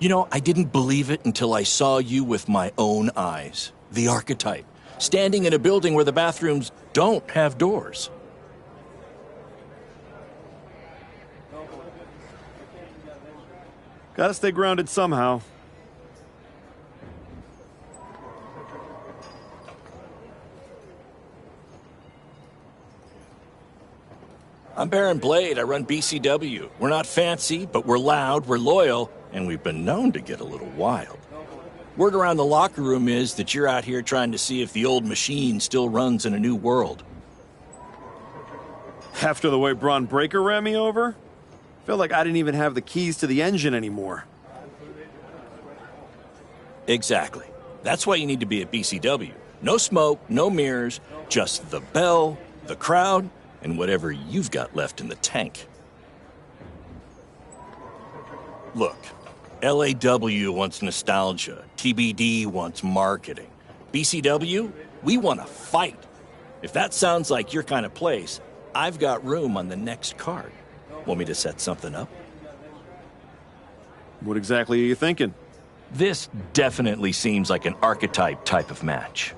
You know, I didn't believe it until I saw you with my own eyes. The archetype, standing in a building where the bathrooms don't have doors. Gotta stay grounded somehow. I'm Baron Blade. I run BCW. We're not fancy, but we're loud, we're loyal, and we've been known to get a little wild. Word around the locker room is that you're out here trying to see if the old machine still runs in a new world. After the way Braun Breaker ran me over? Felt like I didn't even have the keys to the engine anymore. Exactly. That's why you need to be at BCW. No smoke, no mirrors, just the bell, the crowd, and whatever you've got left in the tank. Look, LAW wants nostalgia, TBD wants marketing. BCW, we want to fight. If that sounds like your kind of place, I've got room on the next card. Want me to set something up? What exactly are you thinking? This definitely seems like an archetype type of match.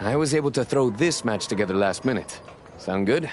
I was able to throw this match together last minute. Sound good?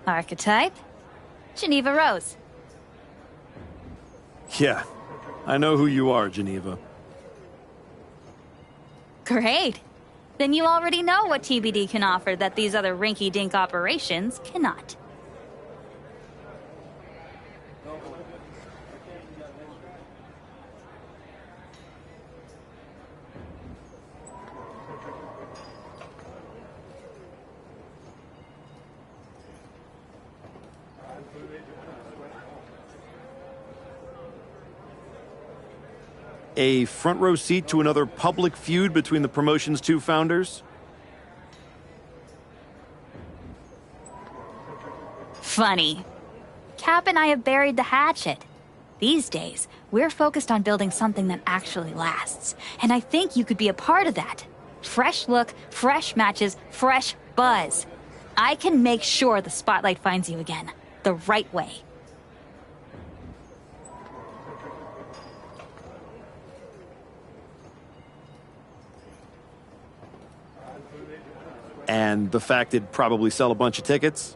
Archetype? Geneva Rose. Yeah, I know who you are, Geneva. Great. Then you already know what TBD can offer that these other rinky-dink operations cannot. A front row seat to another public feud between the promotion's two founders? Funny. Cap and I have buried the hatchet. These days, we're focused on building something that actually lasts. And I think you could be a part of that. Fresh look, fresh matches, fresh buzz. I can make sure the spotlight finds you again. The right way. And the fact it'd probably sell a bunch of tickets?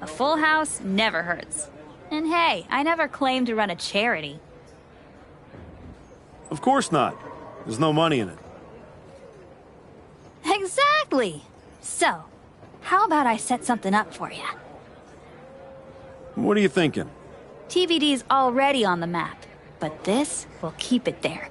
A full house never hurts. And hey, I never claimed to run a charity. Of course not. There's no money in it. Exactly! So, how about I set something up for you? What are you thinking? TBD's already on the map, but this will keep it there.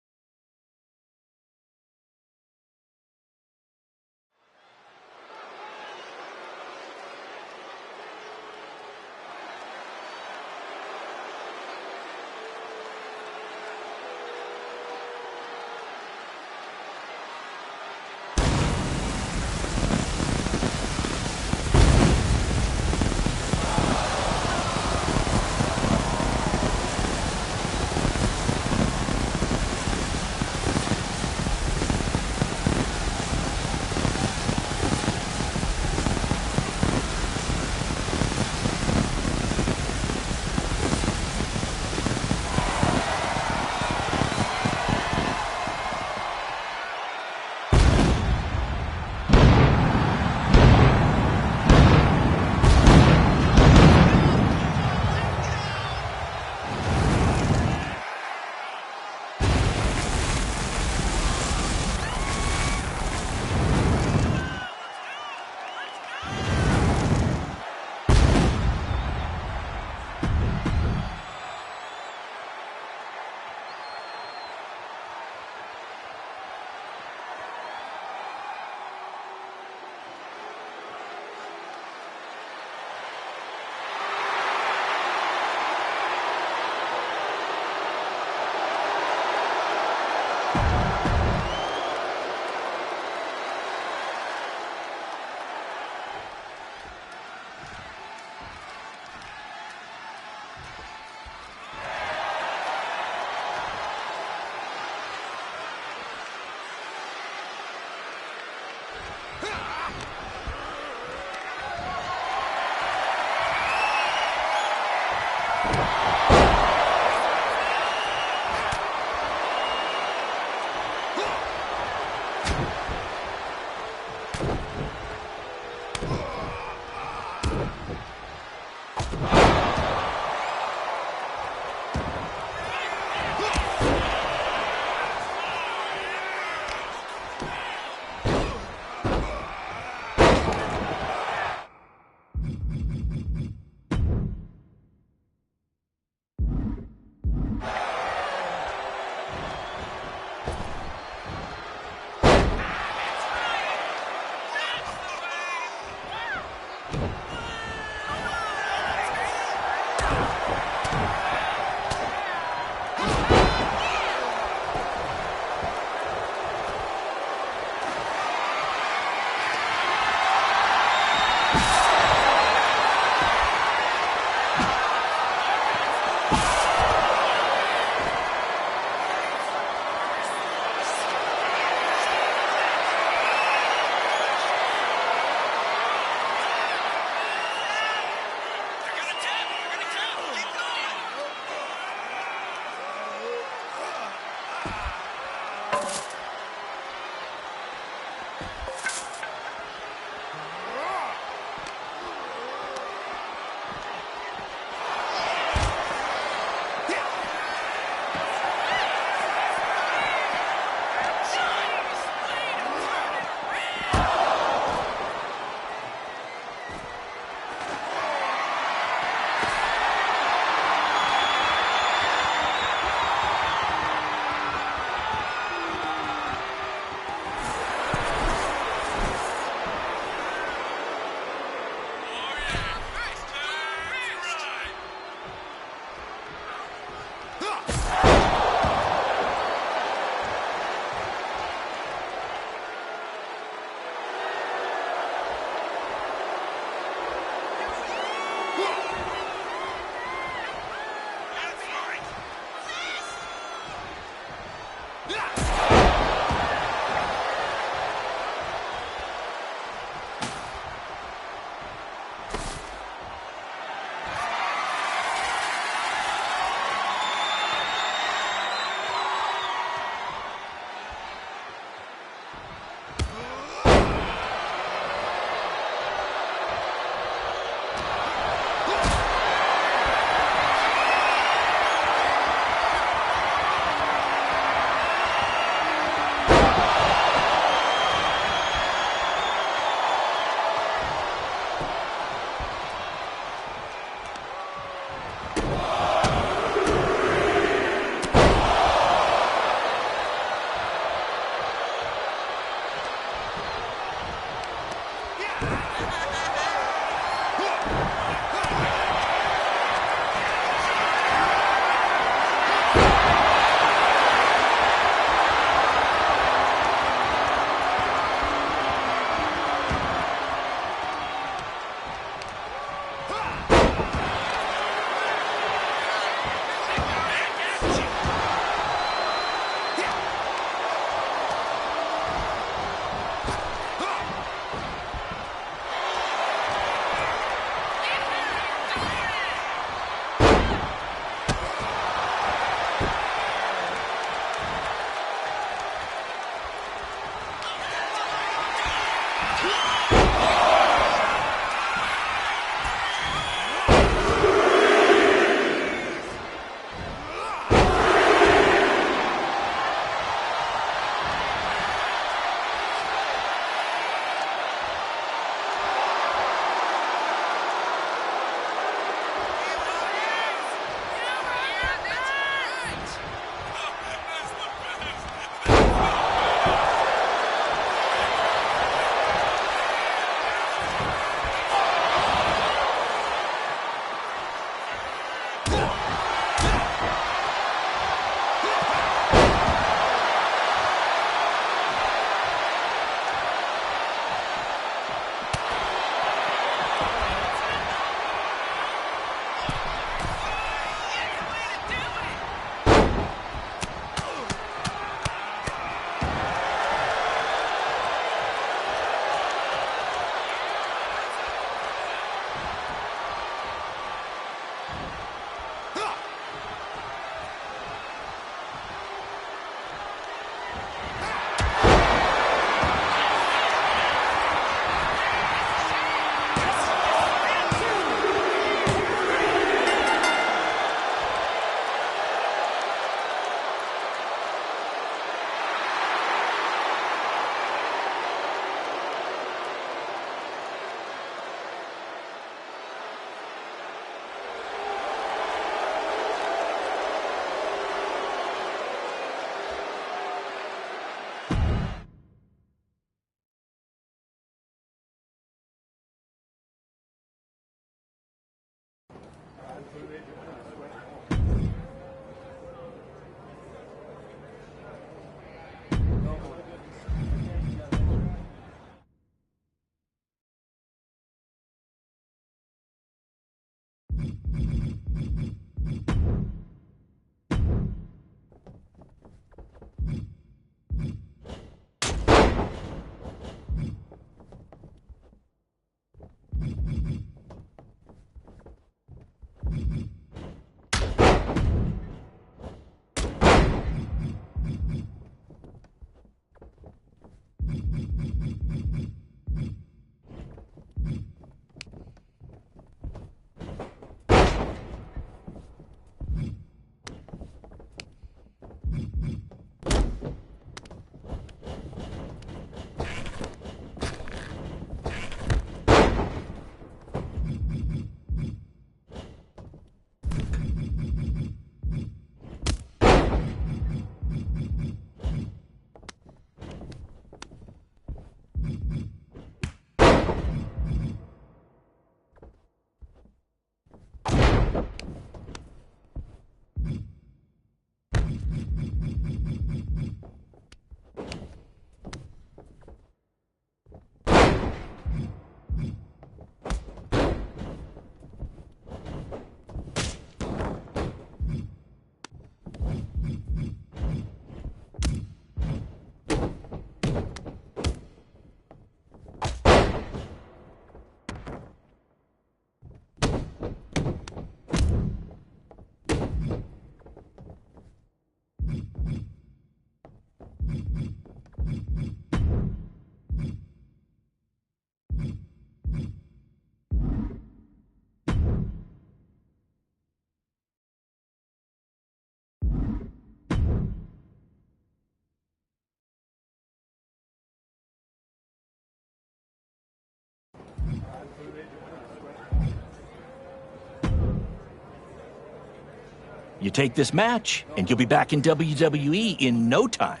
You take this match, and you'll be back in WWE in no time.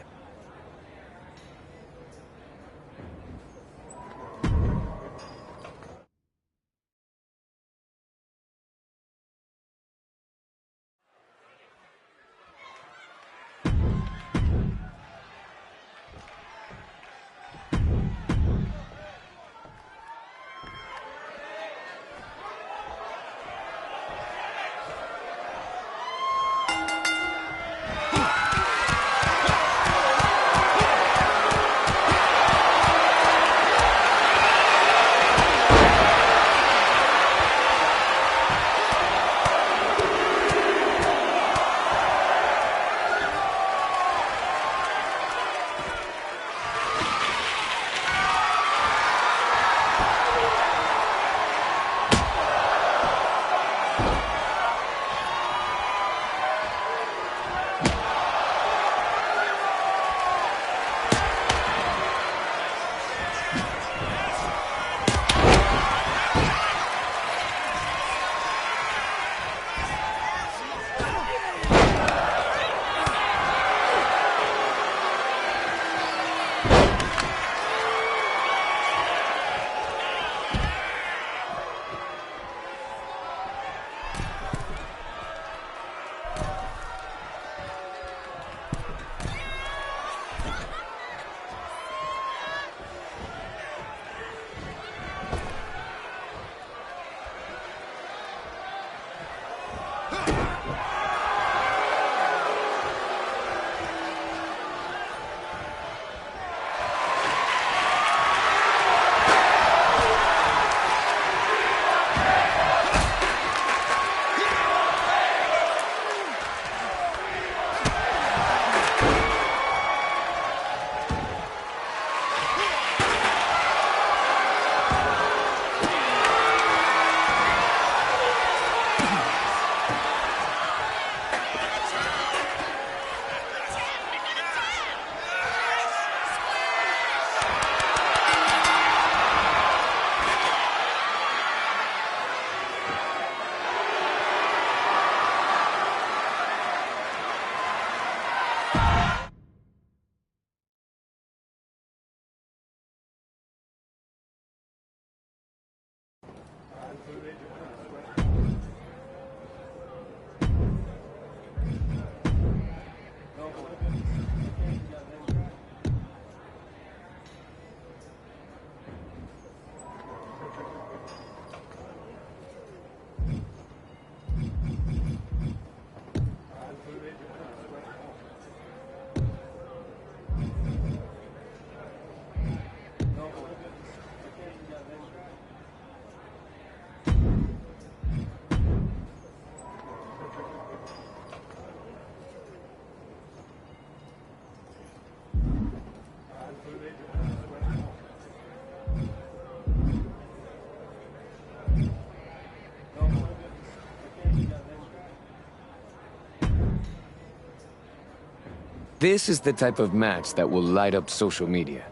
This is the type of match that will light up social media.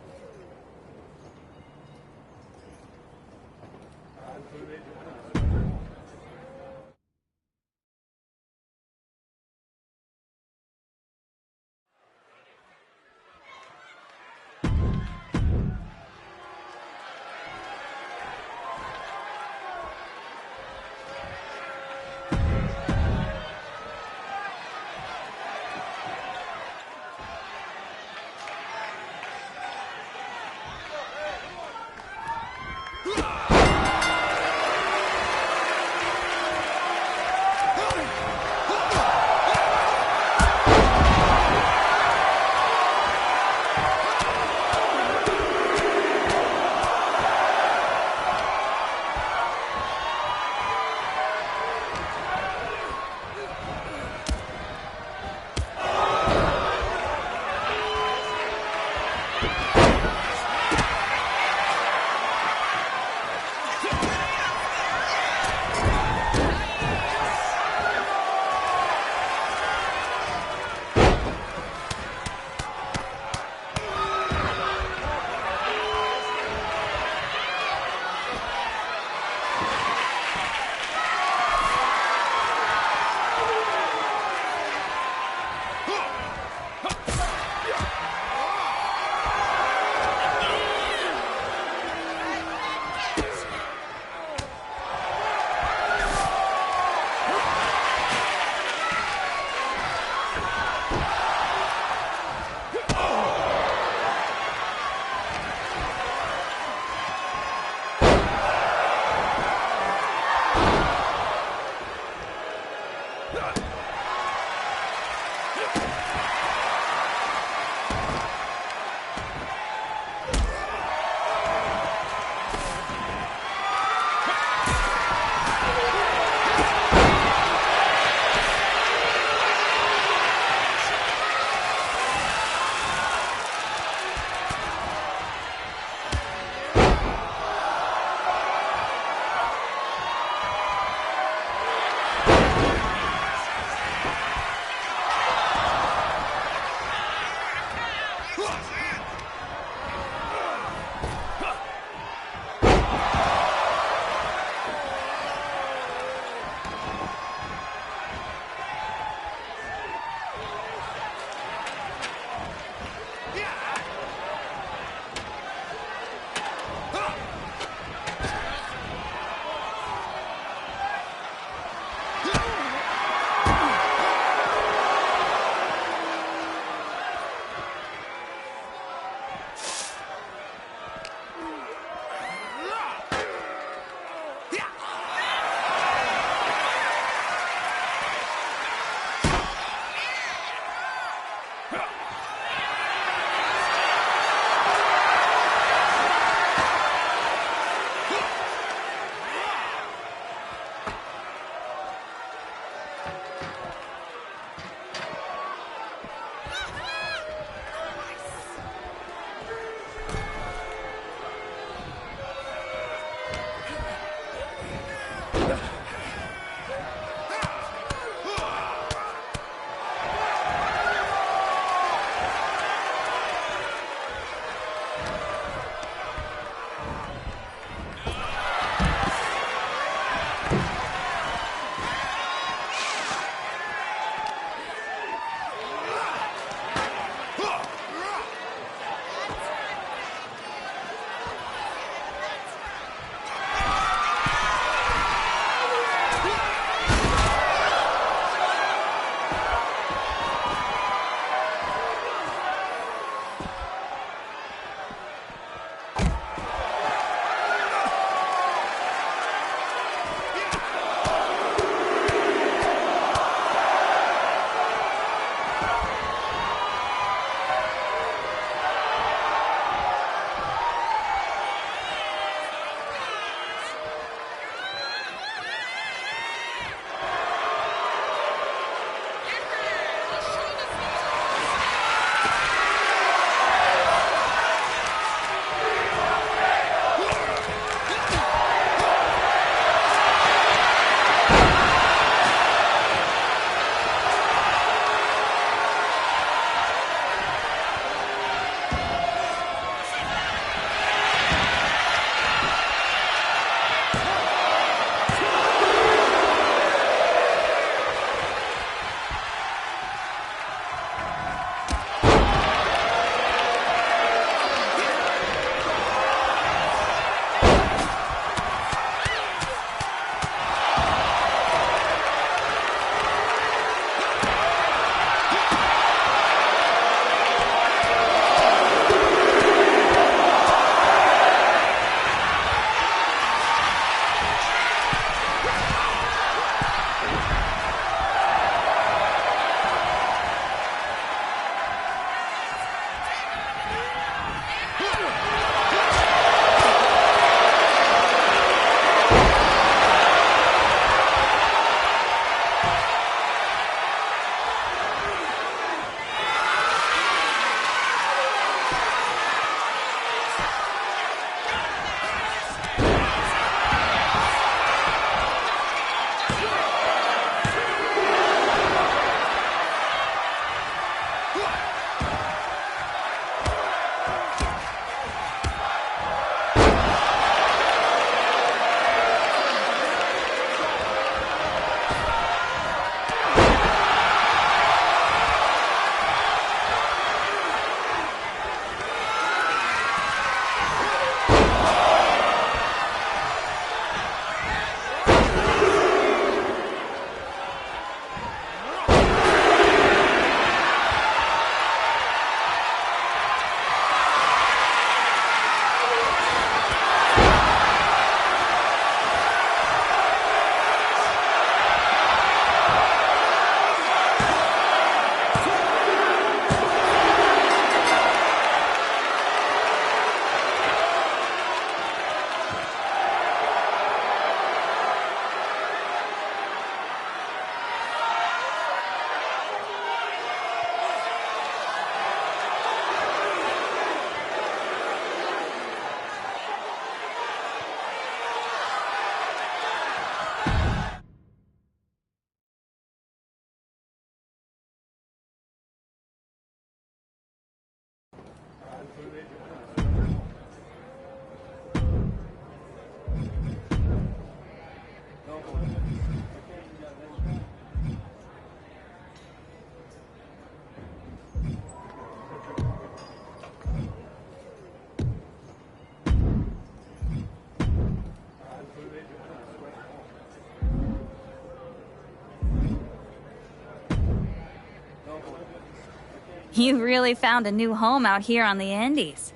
You really found a new home out here on the Indies.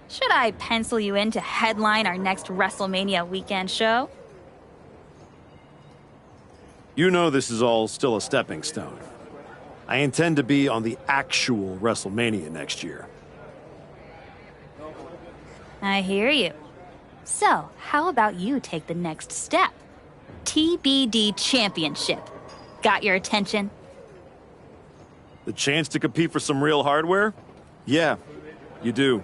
Should I pencil you in to headline our next WrestleMania weekend show? You know this is all still a stepping stone. I intend to be on the actual WrestleMania next year. I hear you. So, how about you take the next step? TBD Championship. Got your attention? The chance to compete for some real hardware? Yeah, you do.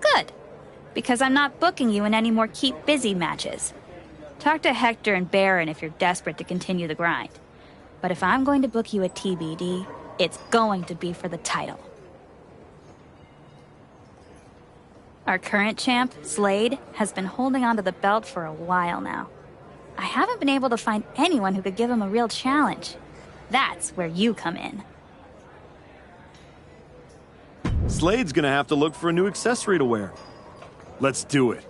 Good. Because I'm not booking you in any more keep busy matches. Talk to Hector and Baron if you're desperate to continue the grind. But if I'm going to book you at TBD, it's going to be for the title. Our current champ, Slade, has been holding onto the belt for a while now. I haven't been able to find anyone who could give him a real challenge. That's where you come in. Slade's gonna have to look for a new accessory to wear. Let's do it.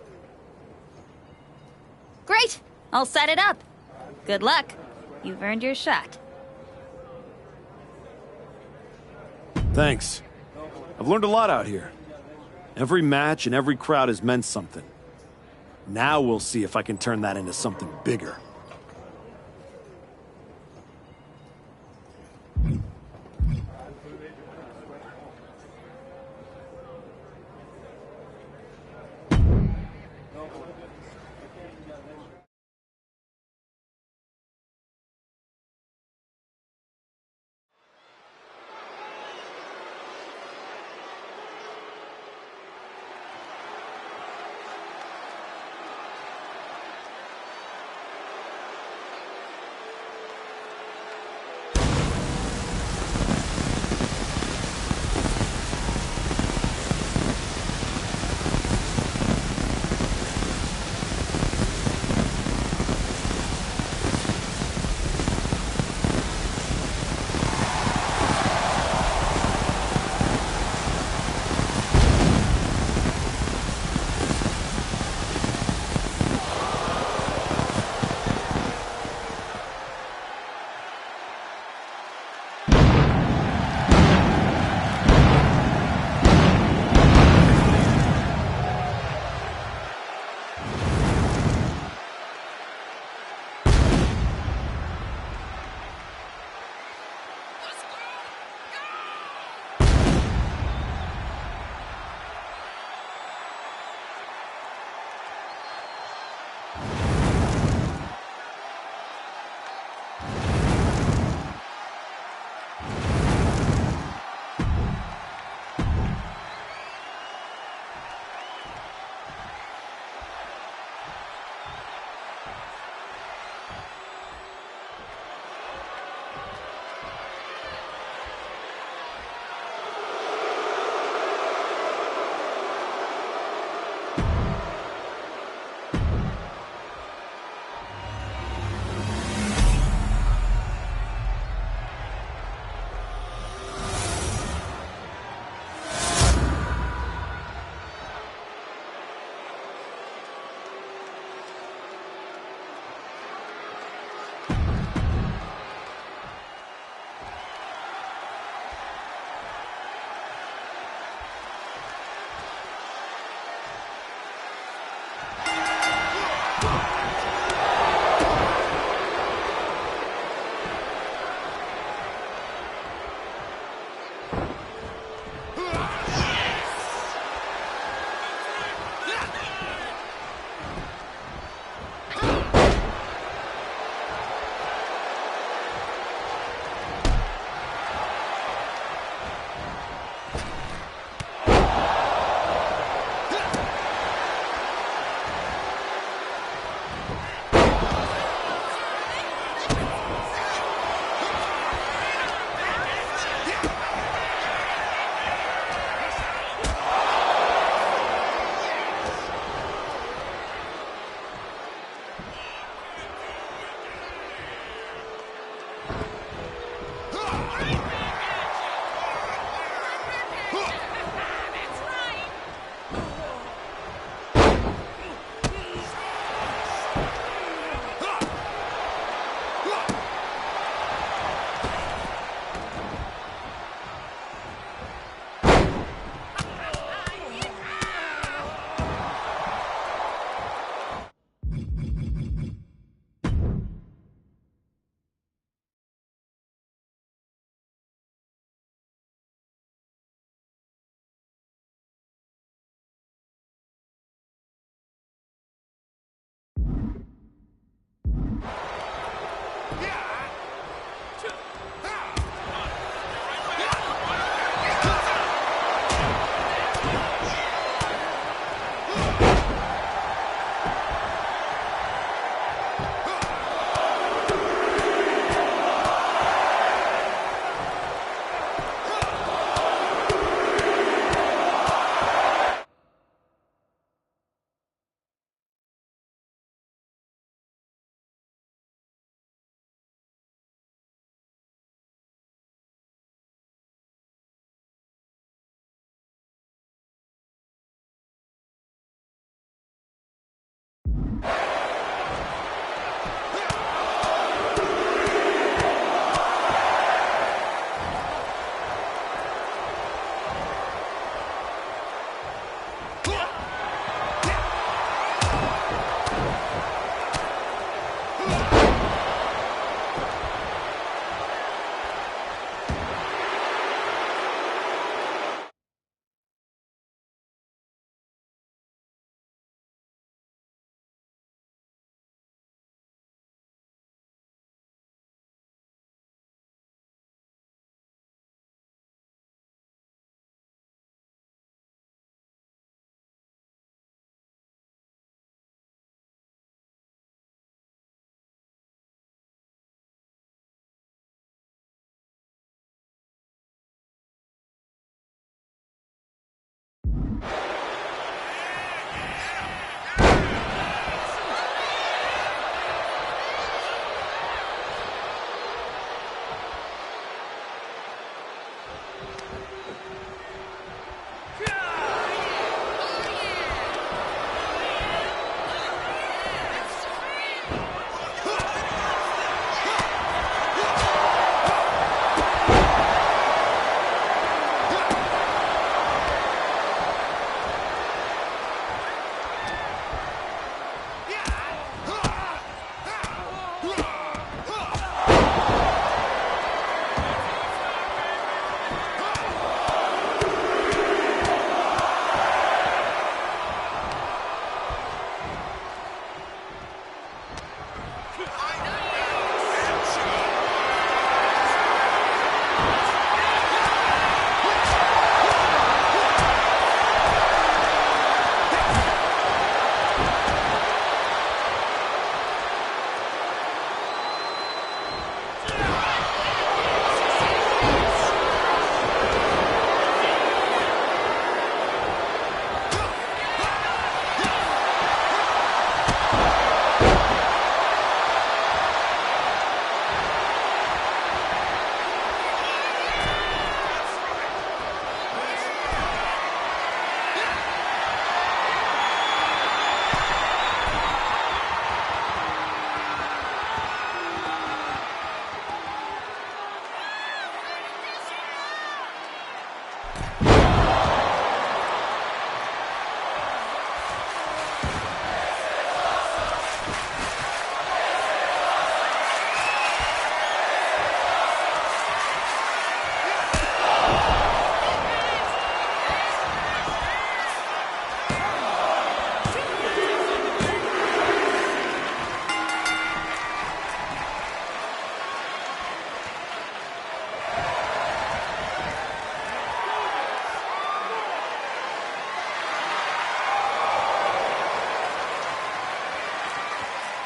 Great! I'll set it up. Good luck. You've earned your shot. Thanks. I've learned a lot out here. Every match and every crowd has meant something. Now we'll see if I can turn that into something bigger.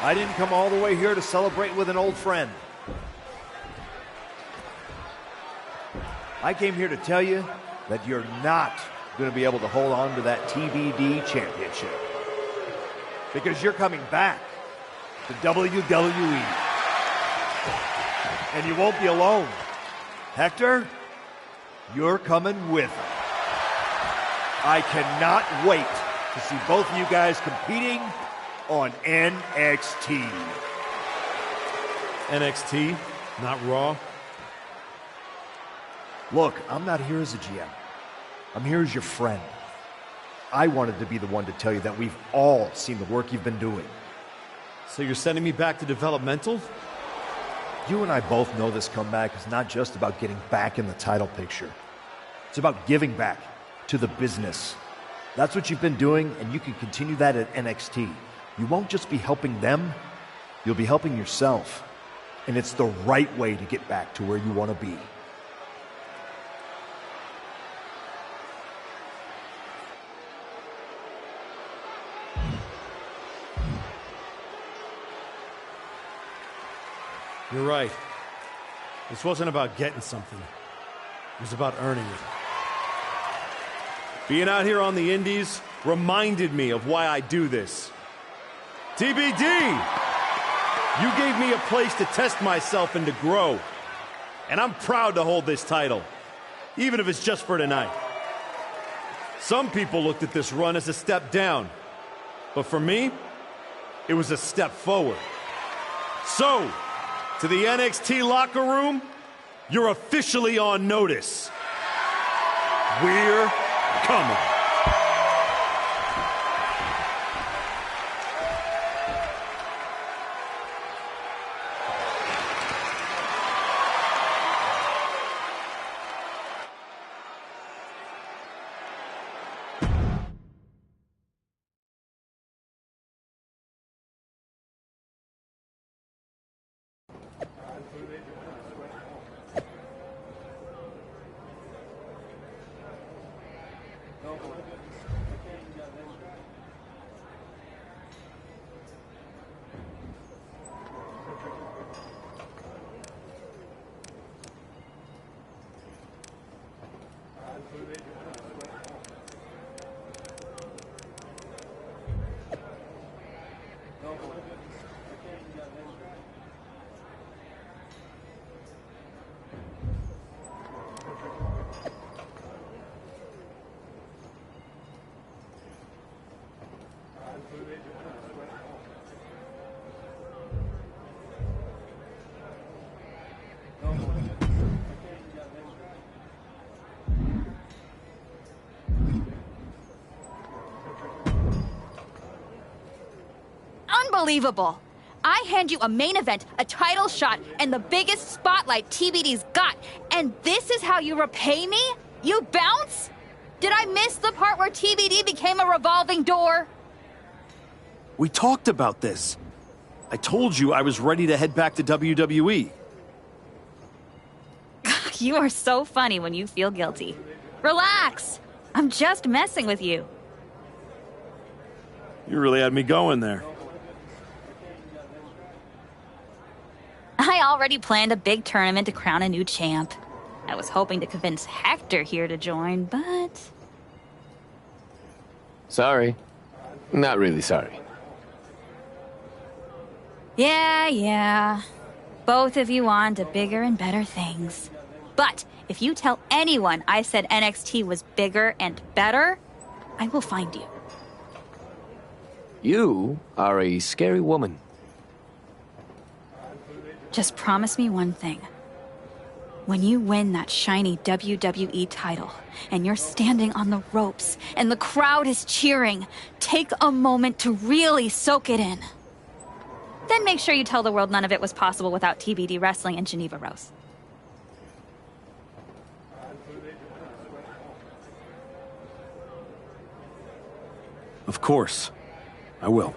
I didn't come all the way here to celebrate with an old friend. I came here to tell you that you're not going to be able to hold on to that TBD championship. Because you're coming back to WWE. And you won't be alone. Hector, you're coming with them. I cannot wait to see both of you guys competing on NXT. NXT, not Raw. Look, I'm not here as a GM. I'm here as your friend. I wanted to be the one to tell you that we've all seen the work you've been doing. So you're sending me back to developmental? You and I both know this comeback is not just about getting back in the title picture. It's about giving back to the business. That's what you've been doing, and you can continue that at NXT. You won't just be helping them, you'll be helping yourself. And it's the right way to get back to where you want to be. You're right. This wasn't about getting something. It was about earning it. Being out here on the Indies reminded me of why I do this. TBD! You gave me a place to test myself and to grow. And I'm proud to hold this title, even if it's just for tonight. Some people looked at this run as a step down. But for me, it was a step forward. So, to the NXT locker room, you're officially on notice. We're coming. Unbelievable. I hand you a main event, a title shot, and the biggest spotlight TBD's got, and this is how you repay me? You bounce? Did I miss the part where TBD became a revolving door? We talked about this. I told you I was ready to head back to WWE. You are so funny when you feel guilty. Relax. I'm just messing with you. You really had me going there. I already planned a big tournament to crown a new champ. I was hoping to convince Hector here to join, but... Sorry. Not really sorry. Yeah. Both of you want to bigger and better things. But if you tell anyone I said NXT was bigger and better, I will find you. You are a scary woman. Just promise me one thing. When you win that shiny WWE title, and you're standing on the ropes, and the crowd is cheering, take a moment to really soak it in. Then make sure you tell the world none of it was possible without TBD Wrestling and Geneva Rose. Of course. I will.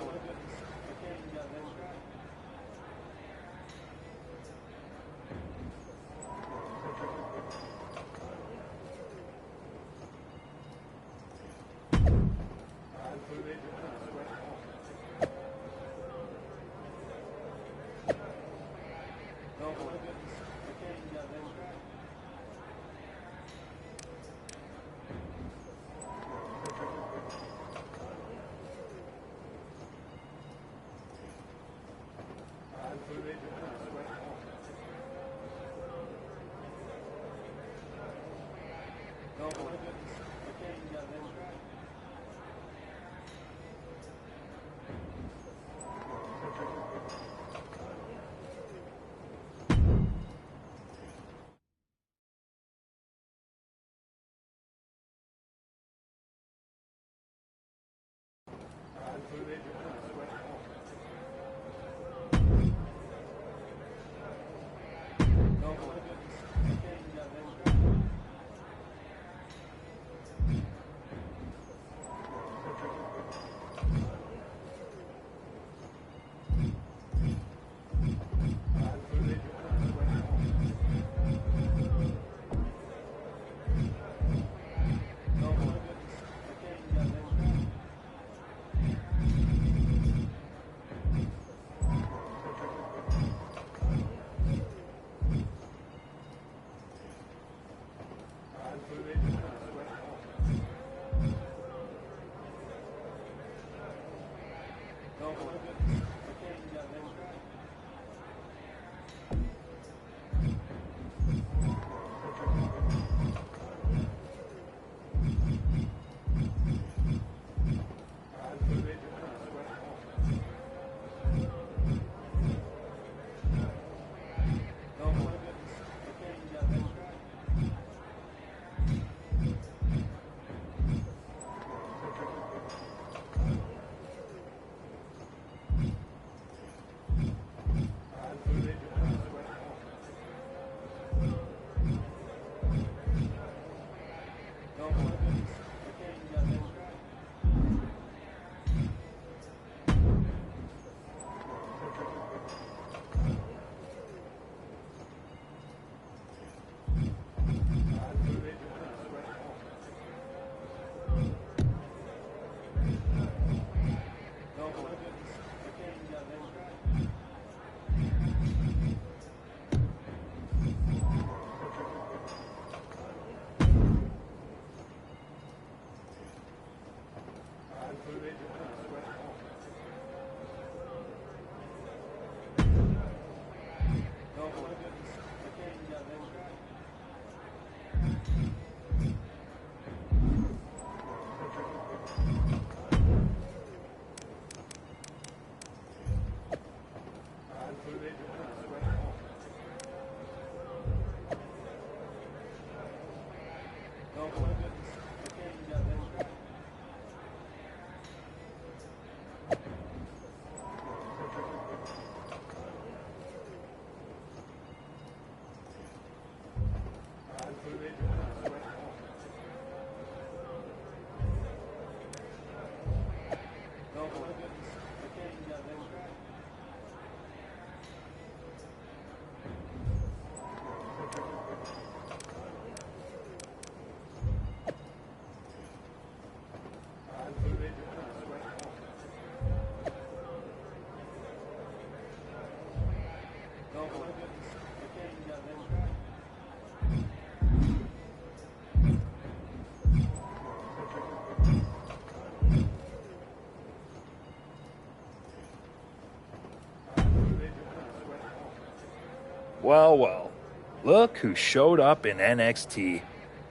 Look who showed up in NXT.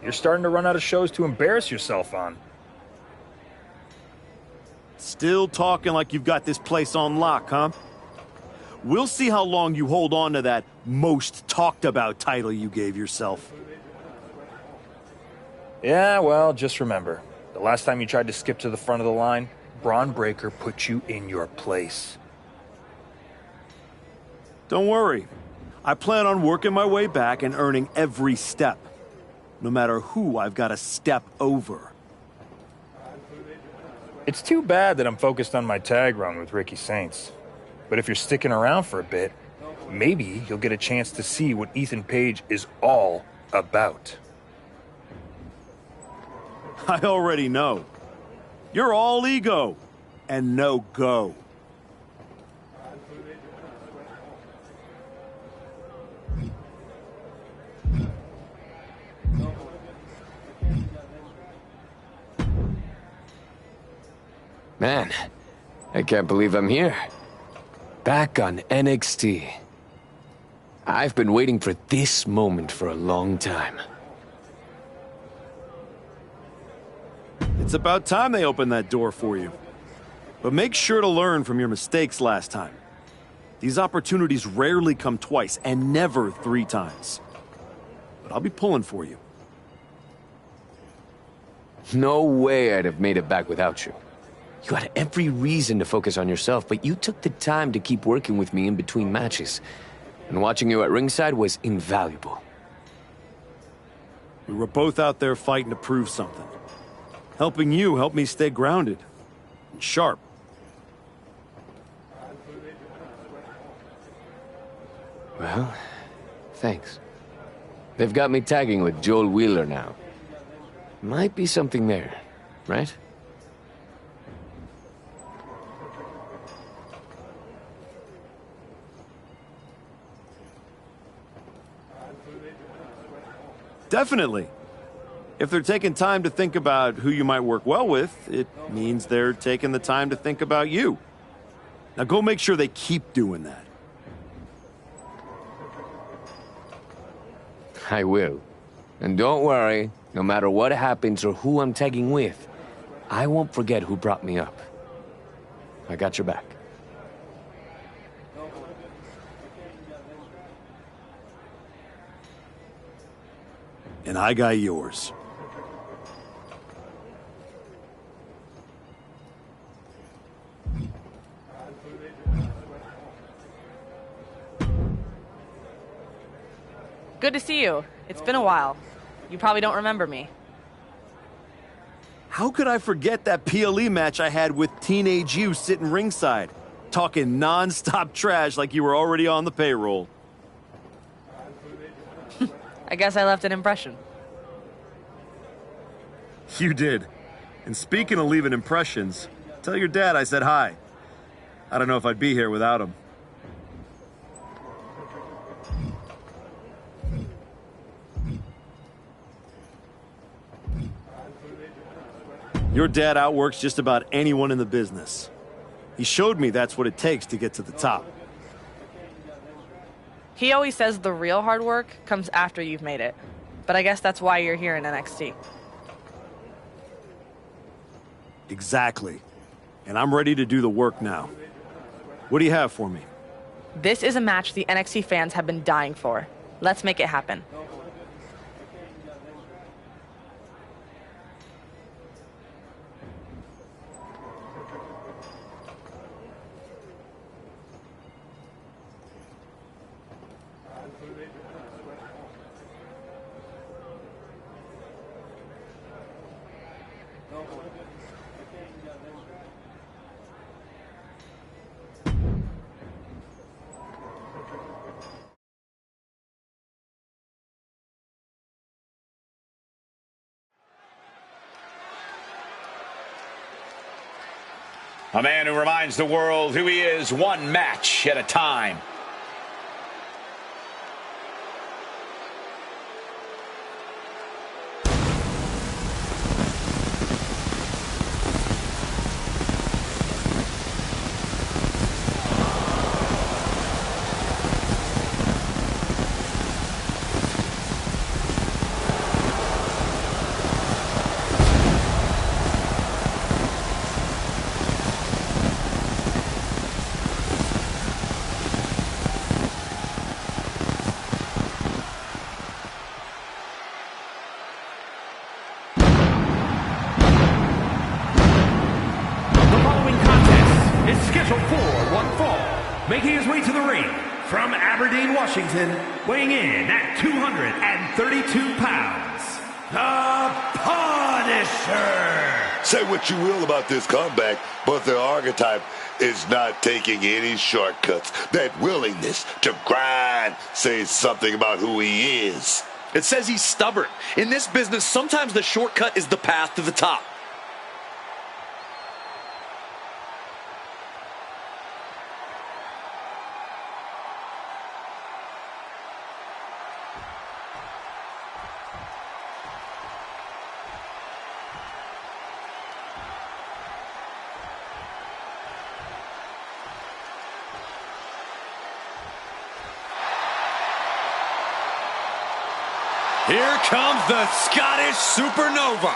You're starting to run out of shows to embarrass yourself on. Still talking like you've got this place on lock, huh? We'll see how long you hold on to that most talked about title you gave yourself. Yeah, well, just remember, the last time you tried to skip to the front of the line, Braun Breaker put you in your place. Don't worry. I plan on working my way back and earning every step, no matter who I've got to step over. It's too bad that I'm focused on my tag run with Ricky Saints. But if you're sticking around for a bit, maybe you'll get a chance to see what Ethan Page is all about. I already know. You're all ego and no go. Man, I can't believe I'm here. Back on NXT. I've been waiting for this moment for a long time. It's about time they opened that door for you. But make sure to learn from your mistakes last time. These opportunities rarely come twice and never 3 times. But I'll be pulling for you. No way I'd have made it back without you. You had every reason to focus on yourself, but you took the time to keep working with me in between matches. And watching you at ringside was invaluable. We were both out there fighting to prove something. Helping you helped me stay grounded and sharp. Well, thanks. They've got me tagging with Joel Wheeler now. Might be something there, right? Definitely. If they're taking time to think about who you might work well with, it means they're taking the time to think about you. Now go make sure they keep doing that. I will. And don't worry, no matter what happens or who I'm tagging with, I won't forget who brought me up. I got your back. And I got yours. Good to see you. It's been a while. You probably don't remember me. How could I forget that PLE match I had with teenage you sitting ringside, talking non-stop trash like you were already on the payroll? I guess I left an impression. You did. And speaking of leaving impressions, tell your dad I said hi. I don't know if I'd be here without him. Your dad outworks just about anyone in the business. He showed me that's what it takes to get to the top. He always says the real hard work comes after you've made it. But I guess that's why you're here in NXT. Exactly. And I'm ready to do the work now. What do you have for me? This is a match the NXT fans have been dying for. Let's make it happen. A man who reminds the world who he is one match at a time. Washington, weighing in at 232 pounds, the Punisher! Say what you will about this comeback, but the archetype is not taking any shortcuts. That willingness to grind says something about who he is. It says he's stubborn. In this business, sometimes the shortcut is the path to the top. Here comes the Scottish Supernova.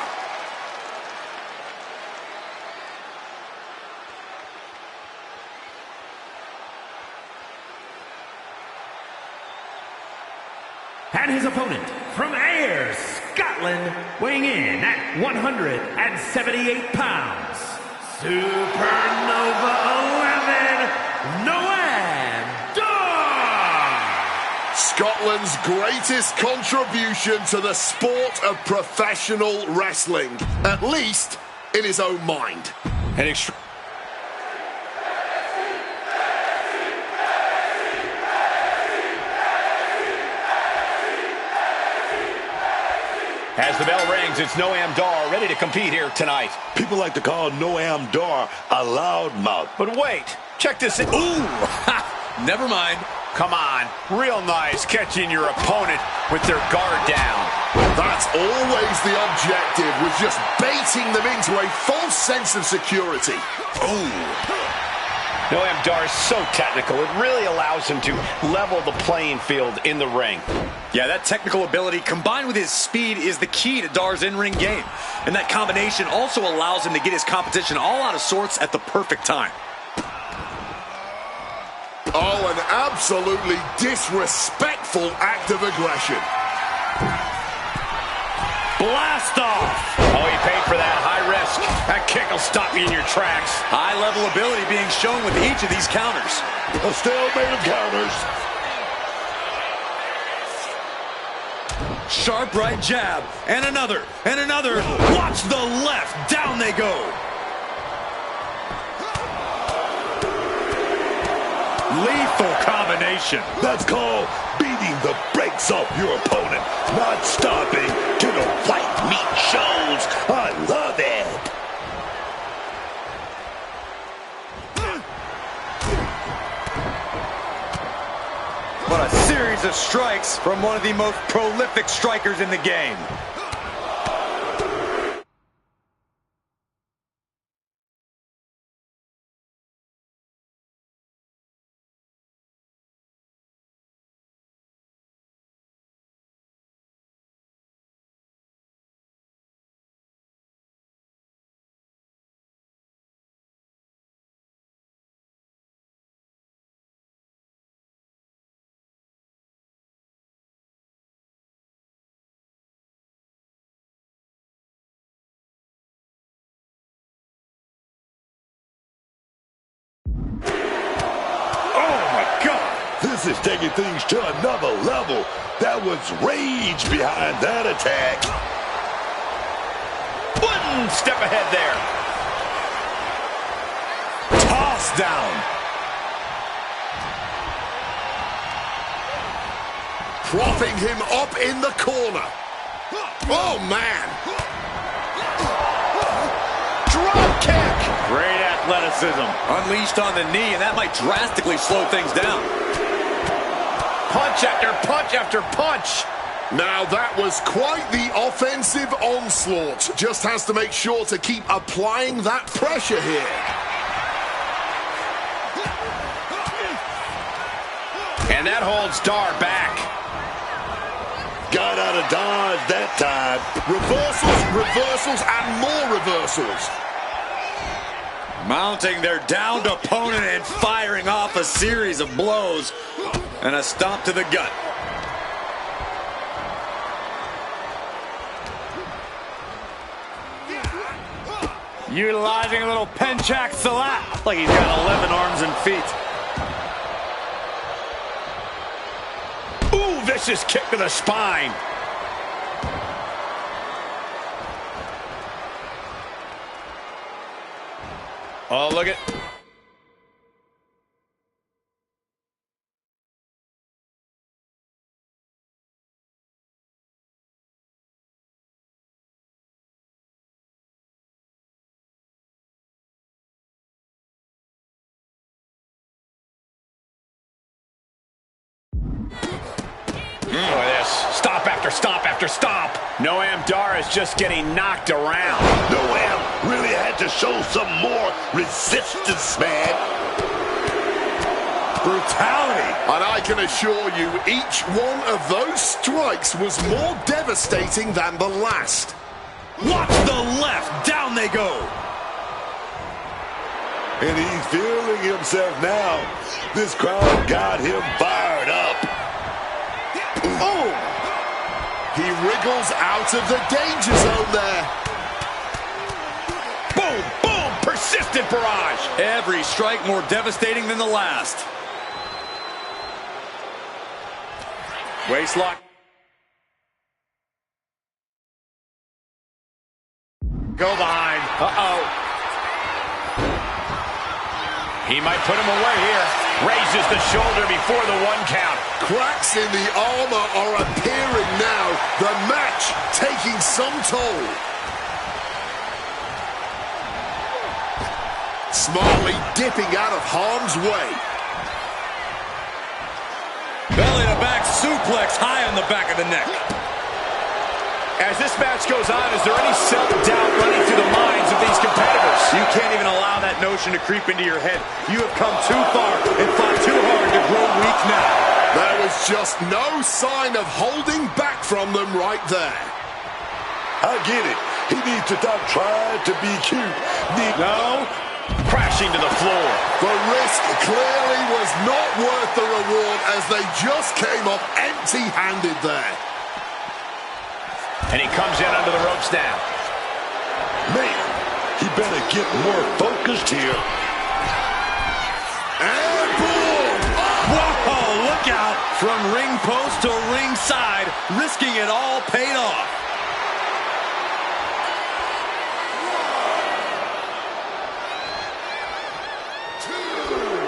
And his opponent from Ayr, Scotland, weighing in at 178 pounds, Supernova 11, Noam Dar! Scotland's greatest contribution to the sport of professional wrestling, at least in his own mind. As the bell rings, it's Noam Dar ready to compete here tonight. People like to call Noam Dar a loudmouth. But wait, check this out. Ooh, ha, never mind. Come on, real nice catching your opponent with their guard down. That's always the objective, was just baiting them into a false sense of security. Ooh. Noam Dar is so technical, it really allows him to level the playing field in the ring. Yeah, that technical ability combined with his speed is the key to Dar's in-ring game. And that combination also allows him to get his competition all out of sorts at the perfect time. Oh, an absolutely disrespectful act of aggression. Blast off! Oh, he paid for that. High risk. That kick will stop you in your tracks. High-level ability being shown with each of these counters. A stalemate of counters. Sharp right jab, and another, and another. Watch the left. Down they go. Lethal combination. That's called beating the brakes off your opponent, not stopping till the white meat shows. I love it. What a series of strikes from one of the most prolific strikers in the game. This is taking things to another level. That was rage behind that attack. One step ahead there. Toss down. Propping him up in the corner. Oh, man. Drop kick. Great athleticism. Unleashed on the knee, and that might drastically slow things down. Punch after punch after punch. Now that was quite the offensive onslaught. Just has to make sure to keep applying that pressure here. And that holds Dar back. Got out of dodge that time. Reversals, reversals, and more reversals. Mounting their downed opponent and firing off a series of blows. And a stomp to the gut. Utilizing a little Penchak Salat. Like he's got 11 arms and feet. vicious kick to the spine. Oh, look at... This. Stop after stop after stop. Noam Dar is just getting knocked around. Noam really had to show some more resistance, man. Brutality. And I can assure you, each one of those strikes was more devastating than the last. Watch the left. Down they go. And he's feeling himself now. This crowd got him fired up. Oh! He wriggles out of the danger zone there. Boom, boom, persistent barrage. Every strike more devastating than the last. Waistlock. Go behind. Uh-oh. He might put him away here. Raises the shoulder before the 1 count. Cracks in the armor are appearing now. The match taking some toll. Smartly dipping out of harm's way. Belly to back suplex high on the back of the neck. As this match goes on, is there any self-doubt running through the minds of these competitors? You can't even allow that notion to creep into your head. You have come too far and fought too hard to grow weak now. There was just no sign of holding back from them right there. I get it. He needs to stop trying to be cute. No. Crashing to the floor. The risk clearly was not worth the reward as they just came up empty-handed there. And he comes in under the ropes now. Man, he better get more focused here. And boom! Whoa, look out! From ring post to ringside, risking it all paid off.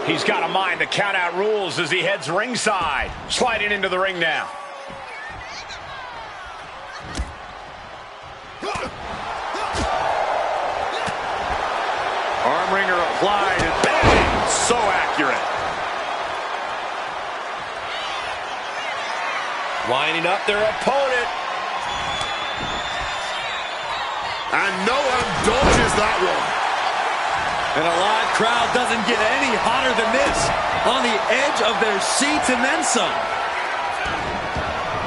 He's got to mind the count-out rules as he heads ringside. Sliding into the ring now. Arm wringer applied and bang! So accurate. Winding up their opponent. And Noam dodges that one. And a live crowd doesn't get any hotter than this. On the edge of their seats and then some.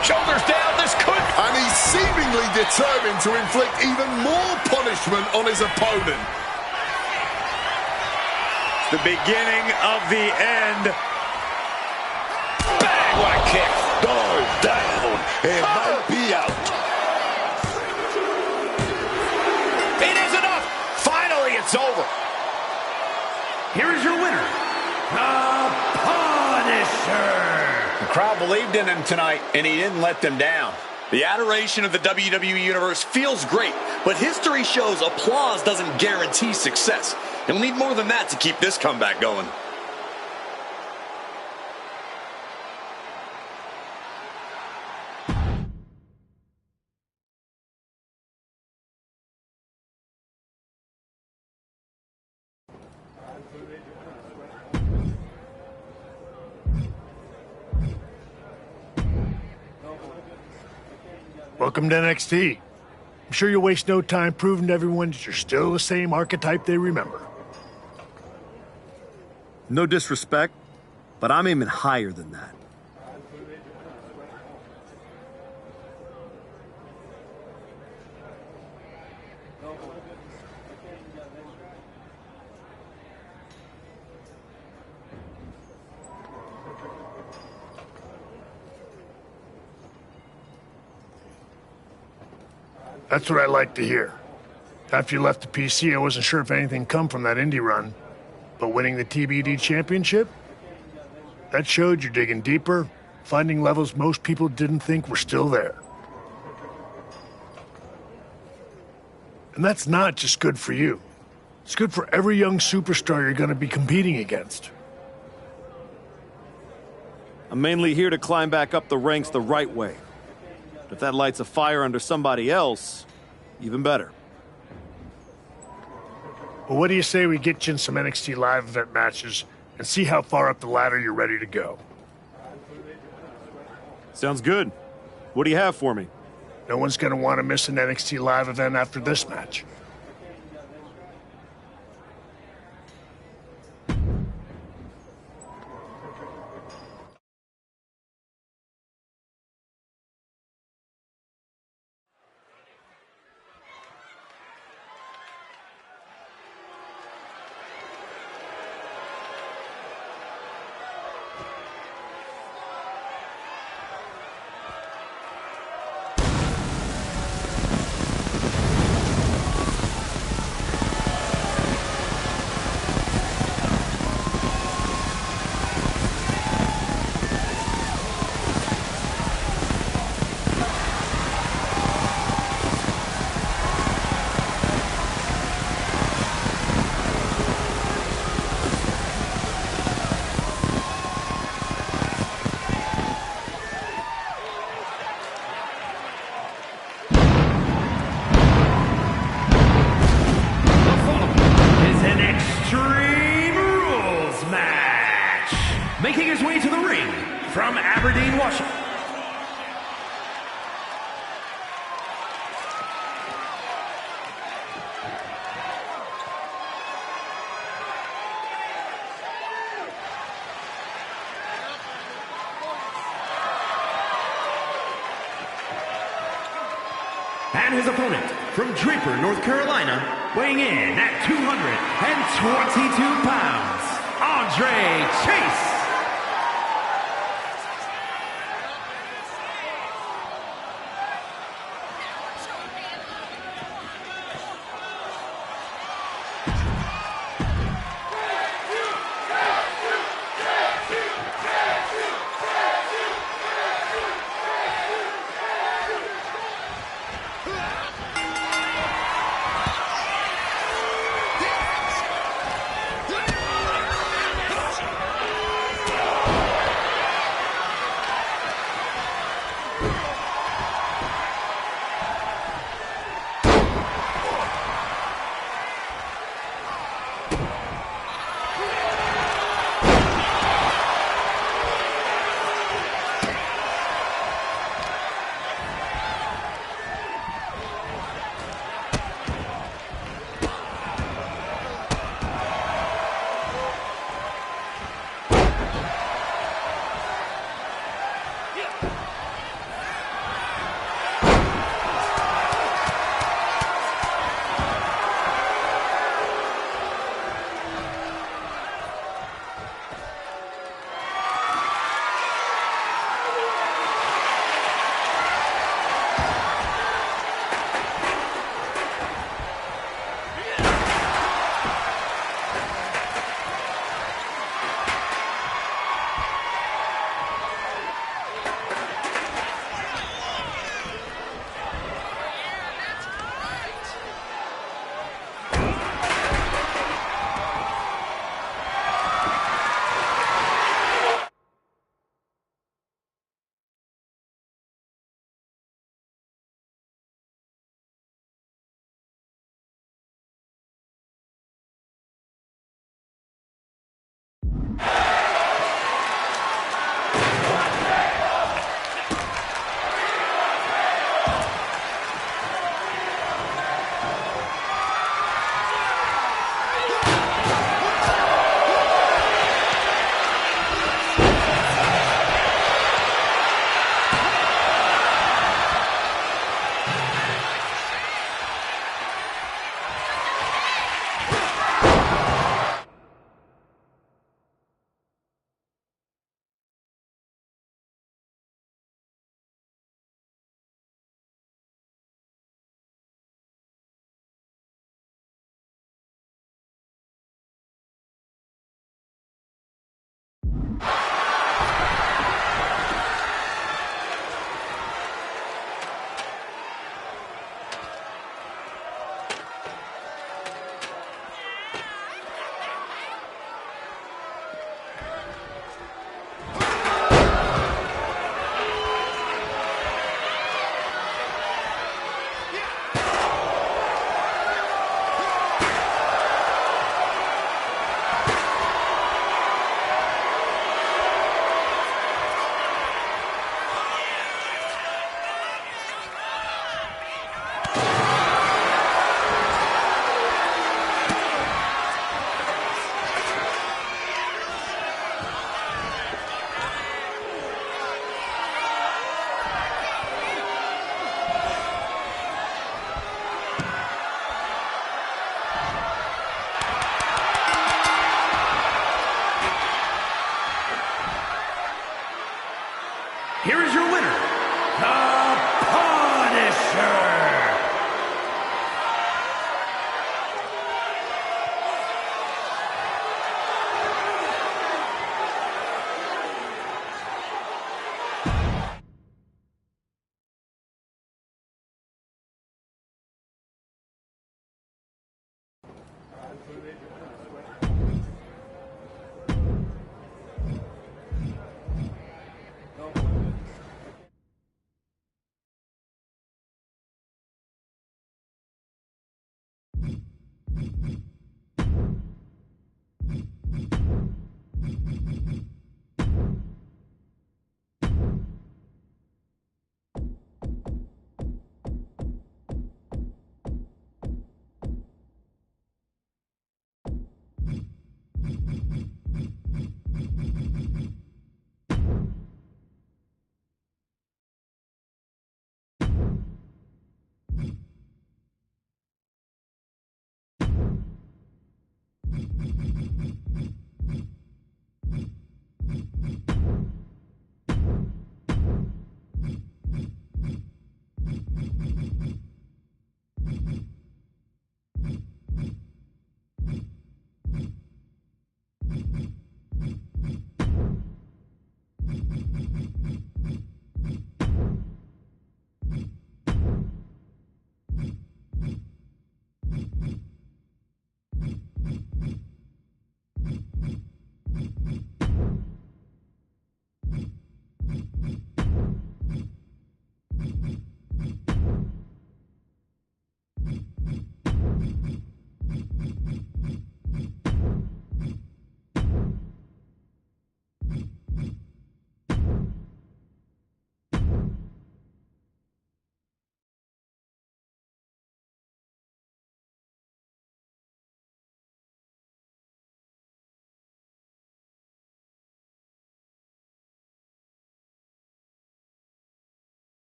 Shoulders down, this could... And he's seemingly determined to inflict even more punishment on his opponent. The beginning of the end. Bang, what a kick. Doors down and might be out. It is enough. Finally, it's over. Here is your winner, the Punisher. The crowd believed in him tonight, and he didn't let them down. The adoration of the WWE Universe feels great, but history shows applause doesn't guarantee success. You'll need more than that to keep this comeback going. Welcome to NXT. I'm sure you'll waste no time proving to everyone that you're still the same archetype they remember. No disrespect, but I'm aiming higher than that. That's what I like to hear. After you left the PC, I wasn't sure if anything come from that indie run. But winning the TBD championship? That showed you're digging deeper, finding levels most people didn't think were still there. And that's not just good for you. It's good for every young superstar you're going to be competing against. I'm mainly here to climb back up the ranks the right way. But if that lights a fire under somebody else, even better. Well, what do you say we get you in some NXT live event matches and see how far up the ladder you're ready to go? Sounds good. What do you have for me? No one's going to want to miss an NXT live event after this match. Making his way to the ring from Aberdeen, Washington. And his opponent from Draper, North Carolina, weighing in at 222 pounds, Andre Chase.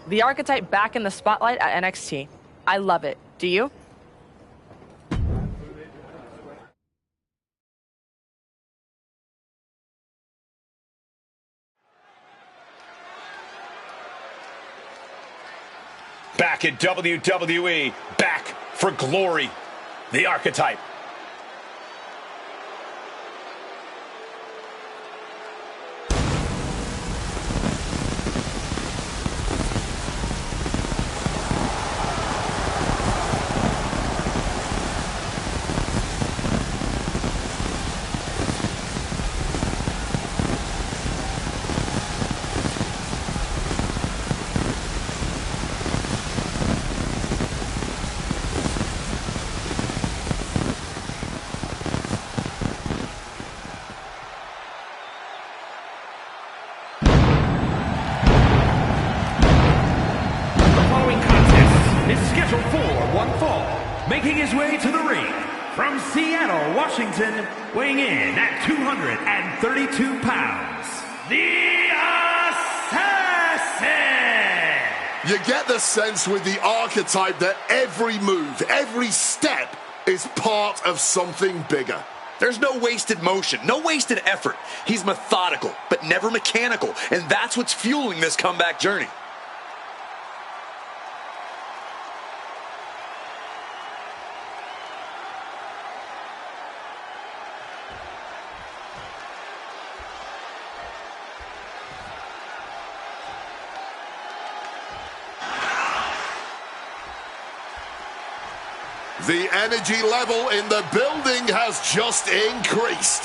The archetype back in the spotlight at NXT. I love it. Do you? Back at WWE, back for glory. The archetype. Making his way to the ring from Seattle, Washington, weighing in at 232 pounds, the Assassin! You get the sense with the archetype that every move, every step is part of something bigger. There's no wasted motion, no wasted effort. He's methodical, but never mechanical, and that's what's fueling this comeback journey. The energy level in the building has just increased.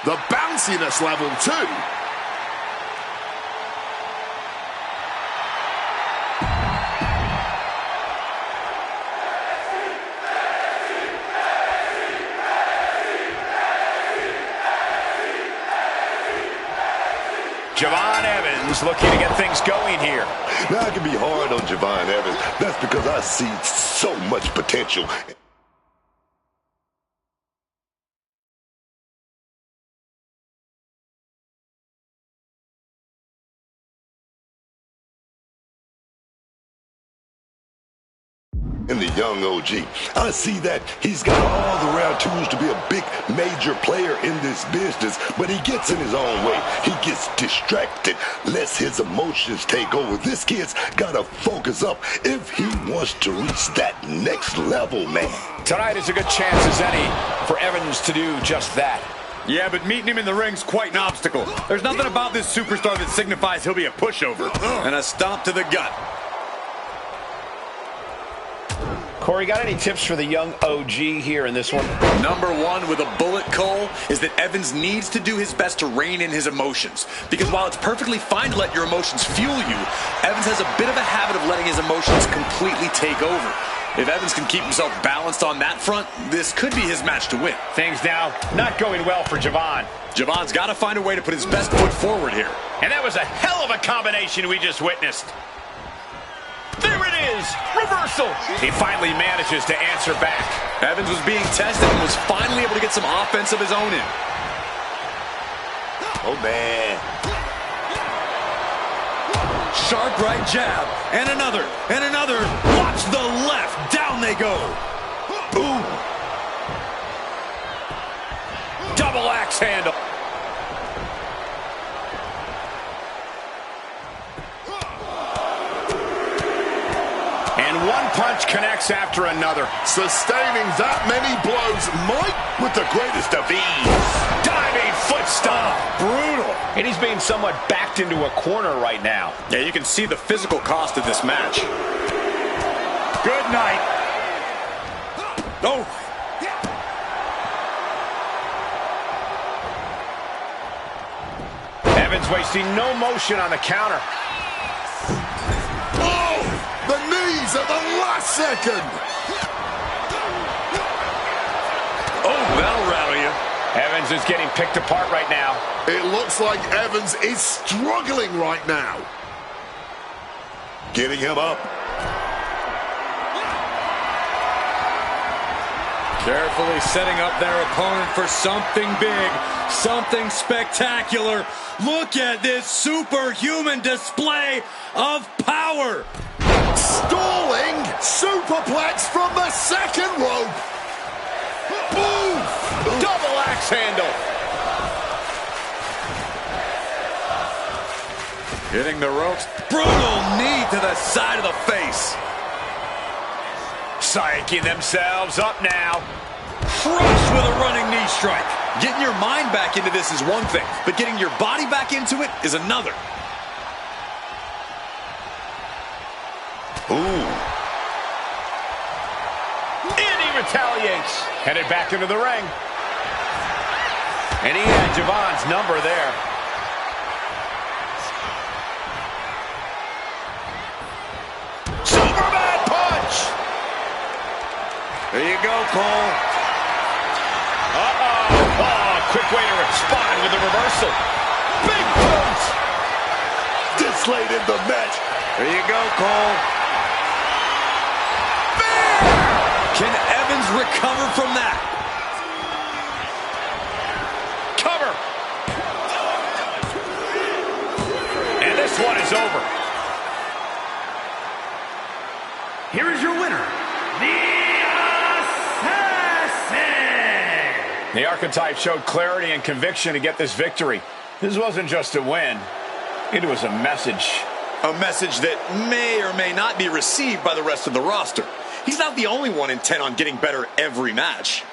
The bounciness level, too. Javon Evans looking to get things going here. Now, I can be hard on Javon Evans. That's because I see so much potential. In the young OG, I see that he's got all the rare tools to be a big major player in this business, but he gets in his own way. He gets distracted, lets his emotions take over. This kid's got to focus up if he wants to reach that next level, man. Tonight is a good chance as any for Evans to do just that. Yeah, but meeting him in the ring's quite an obstacle. There's nothing about this superstar that signifies he'll be a pushover. And a stomp to the gut. Corey, got any tips for the young OG here in this one? Number one with a bullet, Cole, is that Evans needs to do his best to rein in his emotions. Because while it's perfectly fine to let your emotions fuel you, Evans has a bit of a habit of letting his emotions completely take over. If Evans can keep himself balanced on that front, this could be his match to win. Things now not going well for Javon. Javon's got to find a way to put his best foot forward here. And that was a hell of a combination we just witnessed. There it is! Reversal! He finally manages to answer back. Evans was being tested and was finally able to get some offense of his own in. Oh, man. Sharp right jab. And another. And another. Watch the left. Down they go. Ooh. Double axe handle. punch connects after another. Sustaining that many blows might... With the greatest of ease. Diving foot stomp. Brutal. And he's being somewhat backed into a corner right now. Yeah, you can see the physical cost of this match. Good night. Oh. Evans wasting no motion on the counter. Oh! The knees at the last second! Oh, that'll rattle you. Evans is getting picked apart right now. It looks like Evans is struggling right now. Getting him up. Carefully setting up their opponent for something big, something spectacular. Look at this superhuman display of power. Stalling superplex from the second rope. Move! Double axe handle. Hitting the ropes. Brutal knee to the side of the face. Psyching themselves up now. Crushed with a running knee strike. Getting your mind back into this is one thing, but getting your body back into it is another. Ooh. And he retaliates. Headed back into the ring. And he had Javon's number there. Superman punch! There you go, Cole. Uh-oh. Oh, quick way to respond with a reversal. Big boot! This late in the match. There you go, Cole. Can Evans recover from that? Cover. And this one is over. Here is your winner, the Assassin! The Archetype showed clarity and conviction to get this victory. This wasn't just a win. It was a message. A message that may or may not be received by the rest of the roster. He's not the only one intent on getting better every match.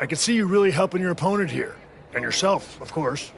I can see you really helping your opponent here. And yourself, of course.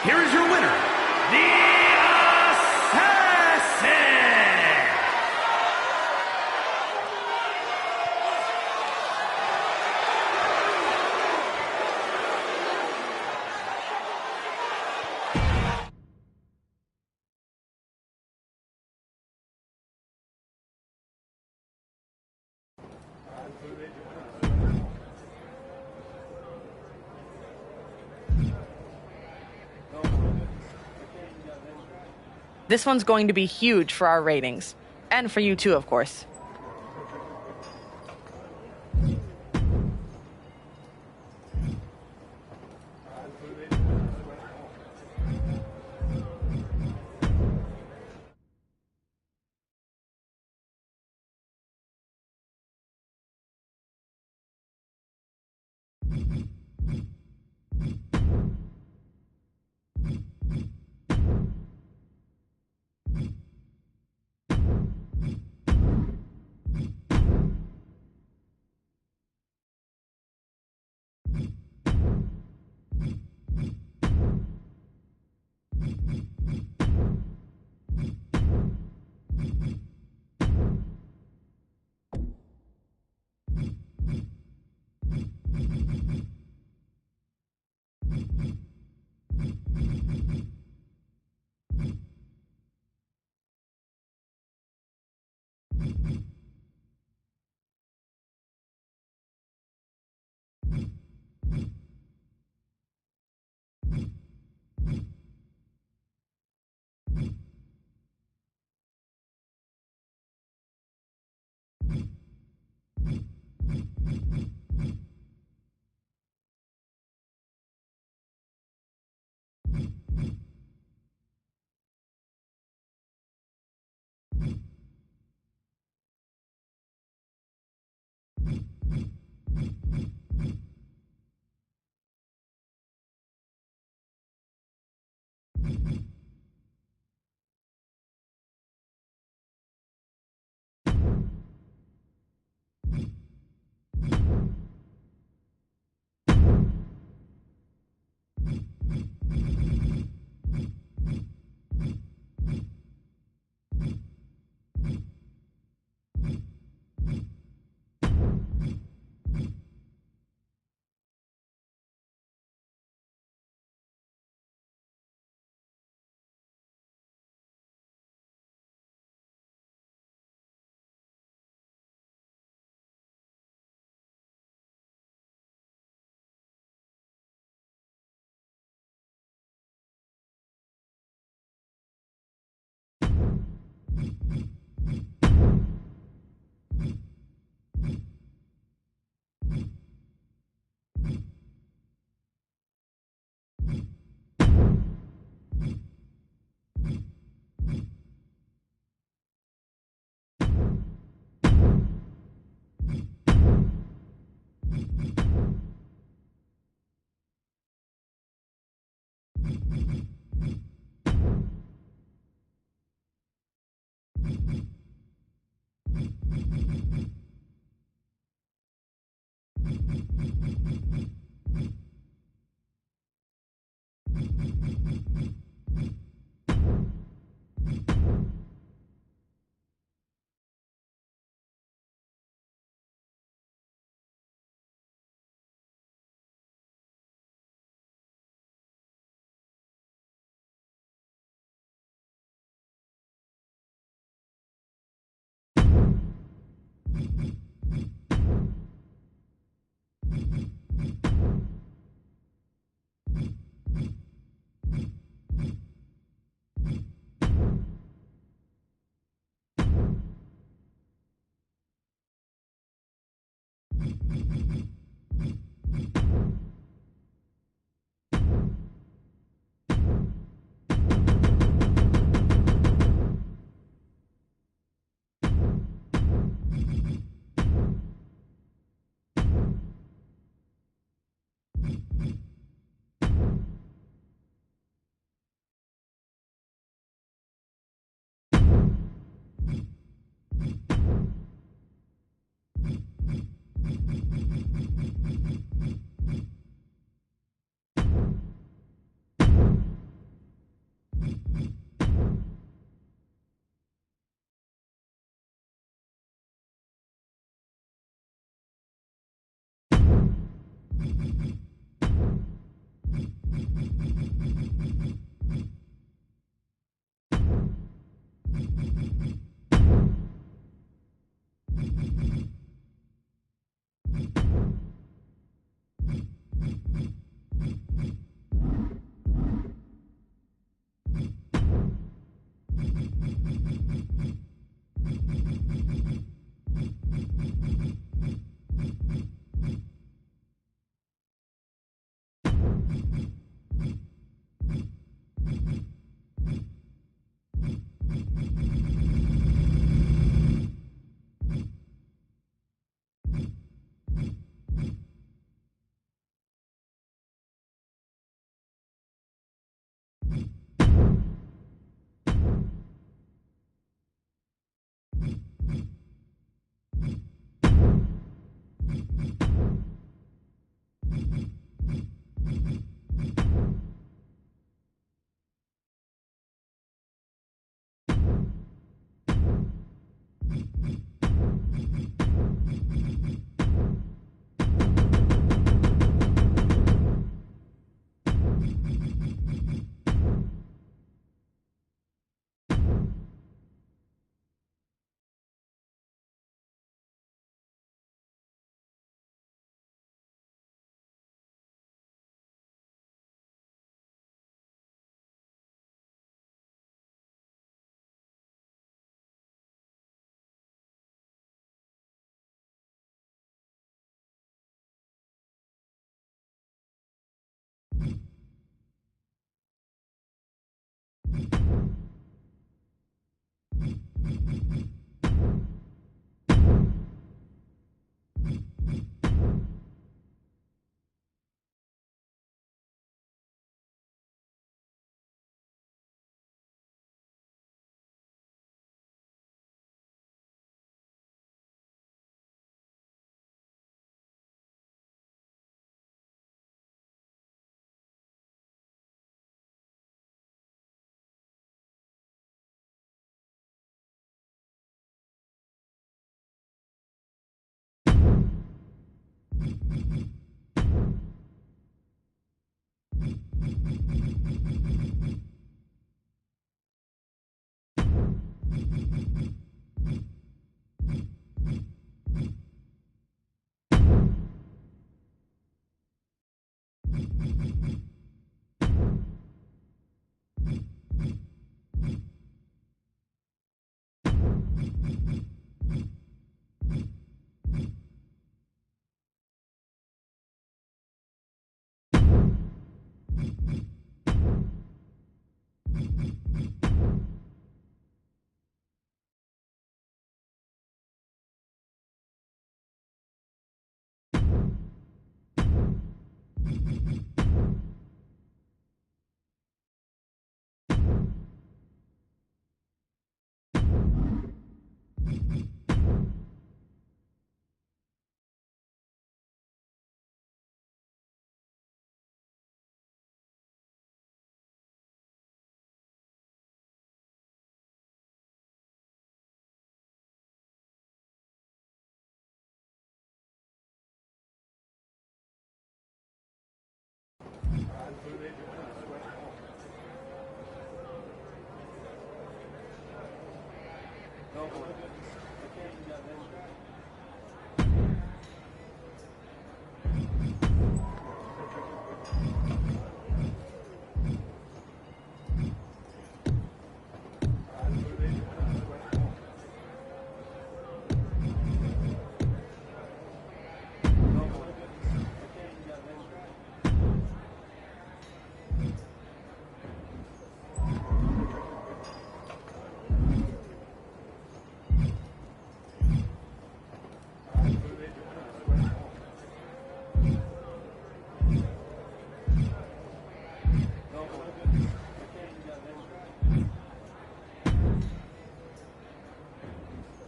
Here is your winner, the Assassin! This one's going to be huge for our ratings. And for you too, of course.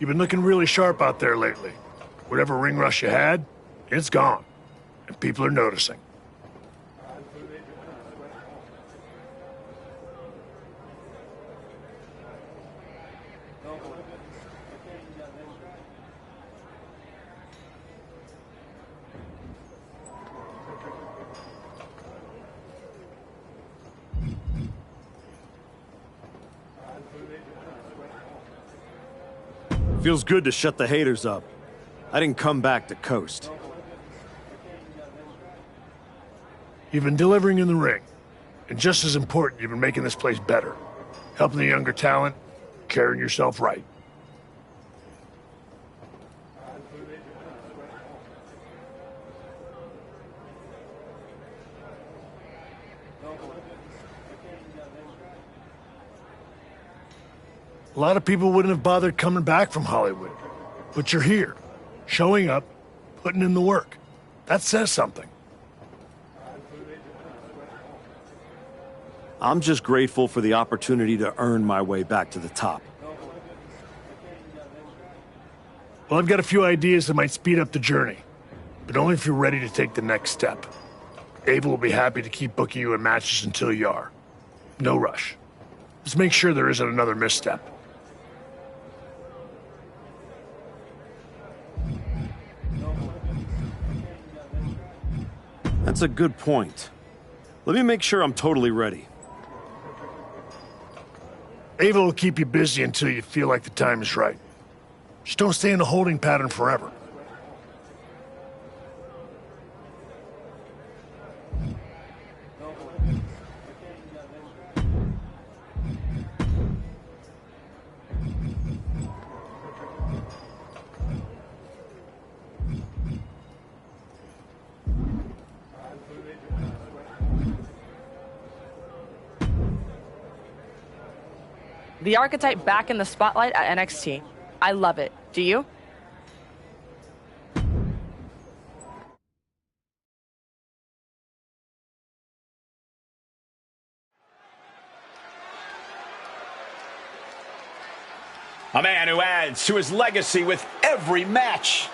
You've been looking really sharp out there lately. Whatever ring rush you had, it's gone. And people are noticing. Feels good to shut the haters up. I didn't come back to coast. You've been delivering in the ring. And just as important, you've been making this place better. Helping the younger talent, carrying yourself right. A lot of people wouldn't have bothered coming back from Hollywood. But you're here, showing up, putting in the work. That says something. I'm just grateful for the opportunity to earn my way back to the top. Well, I've got a few ideas that might speed up the journey, but only if you're ready to take the next step. Ava will be happy to keep booking you in matches until you are. No rush. Just make sure there isn't another misstep. That's a good point. Let me make sure I'm totally ready. Ava will keep you busy until you feel like the time is right. Just don't stay in a holding pattern forever. The archetype back in the spotlight at NXT. I love it. Do you? A man who adds to his legacy with every match.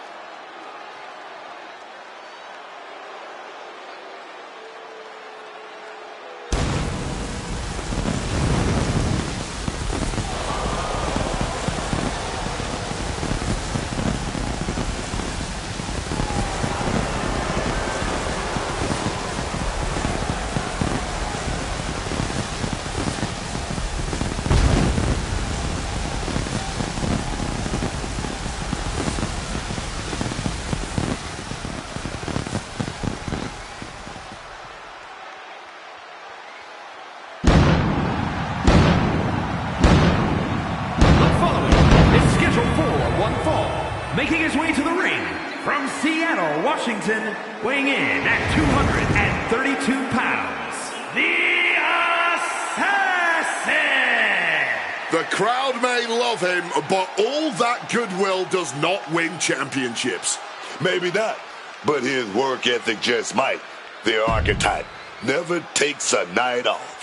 Making his way to the ring from Seattle, Washington, weighing in at 232 pounds, the Assassin! The crowd may love him, but all that goodwill does not win championships. Maybe not, but his work ethic just might. The archetype never takes a night off.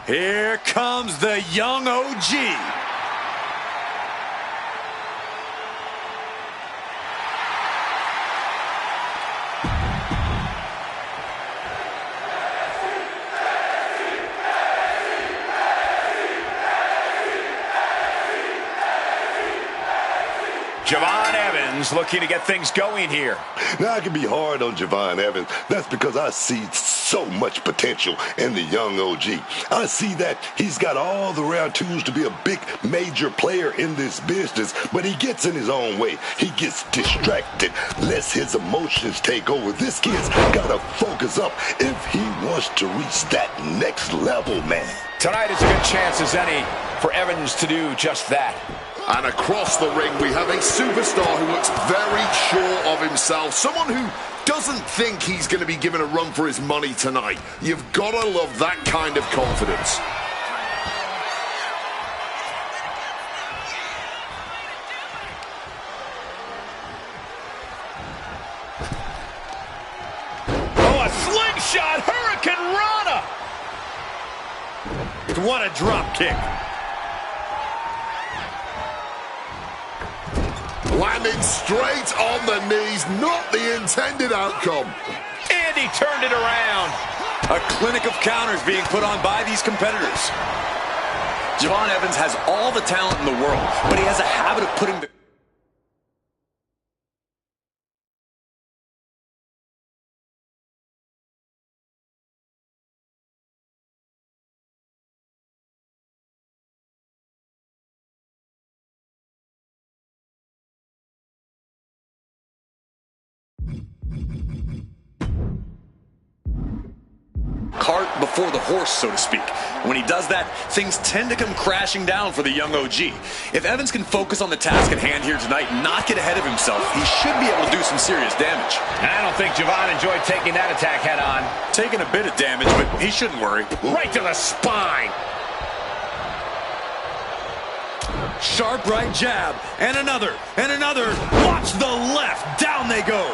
Here comes the young OG. Javon Evans looking to get things going here. Now, I can be hard on Javon Evans. That's because I see so much potential in the young OG. I see that he's got all the round tools to be a big major player in this business, but he gets in his own way. He gets distracted, lets his emotions take over. This kid's got to focus up if he wants to reach that next level, man. Tonight is a good chance as any for Evans to do just that. And across the ring, we have a superstar who looks very sure of himself. Someone who doesn't think he's going to be given a run for his money tonight. You've got to love that kind of confidence. What a drop kick. Landing straight on the knees, not the intended outcome. And he turned it around. A clinic of counters being put on by these competitors. Javon Evans has all the talent in the world, but he has a habit of putting the... cart before the horse, so to speak. When he does that, things tend to come crashing down for the young OG. If Evans can focus on the task at hand here tonight and not get ahead of himself, he should be able to do some serious damage. And I don't think Javon enjoyed taking that attack head on. Taking a bit of damage, but he shouldn't worry. Right to the spine. Sharp right jab, and another, and another. Watch the left, down they go.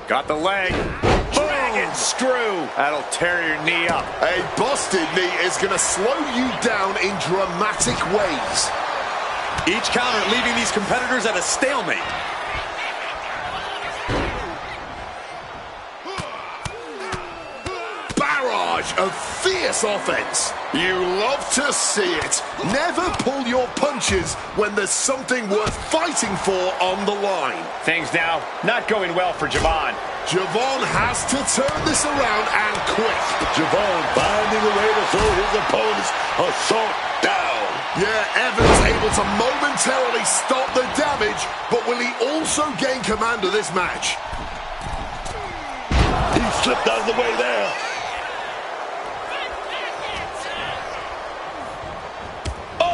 Got the leg. Dragon screw. That'll tear your knee up. A busted knee is going to slow you down in dramatic ways. Each counter leaving these competitors at a stalemate. Barrage of fierce offense. You love to see it. Never pull your punches when there's something worth fighting for on the line. Things now not going well for Javon. Javon has to turn this around and quick. Javon finding a way to slow his opponent's assault down. Yeah, Evans able to momentarily stop the damage, but will he also gain command of this match? He slipped out of the way there.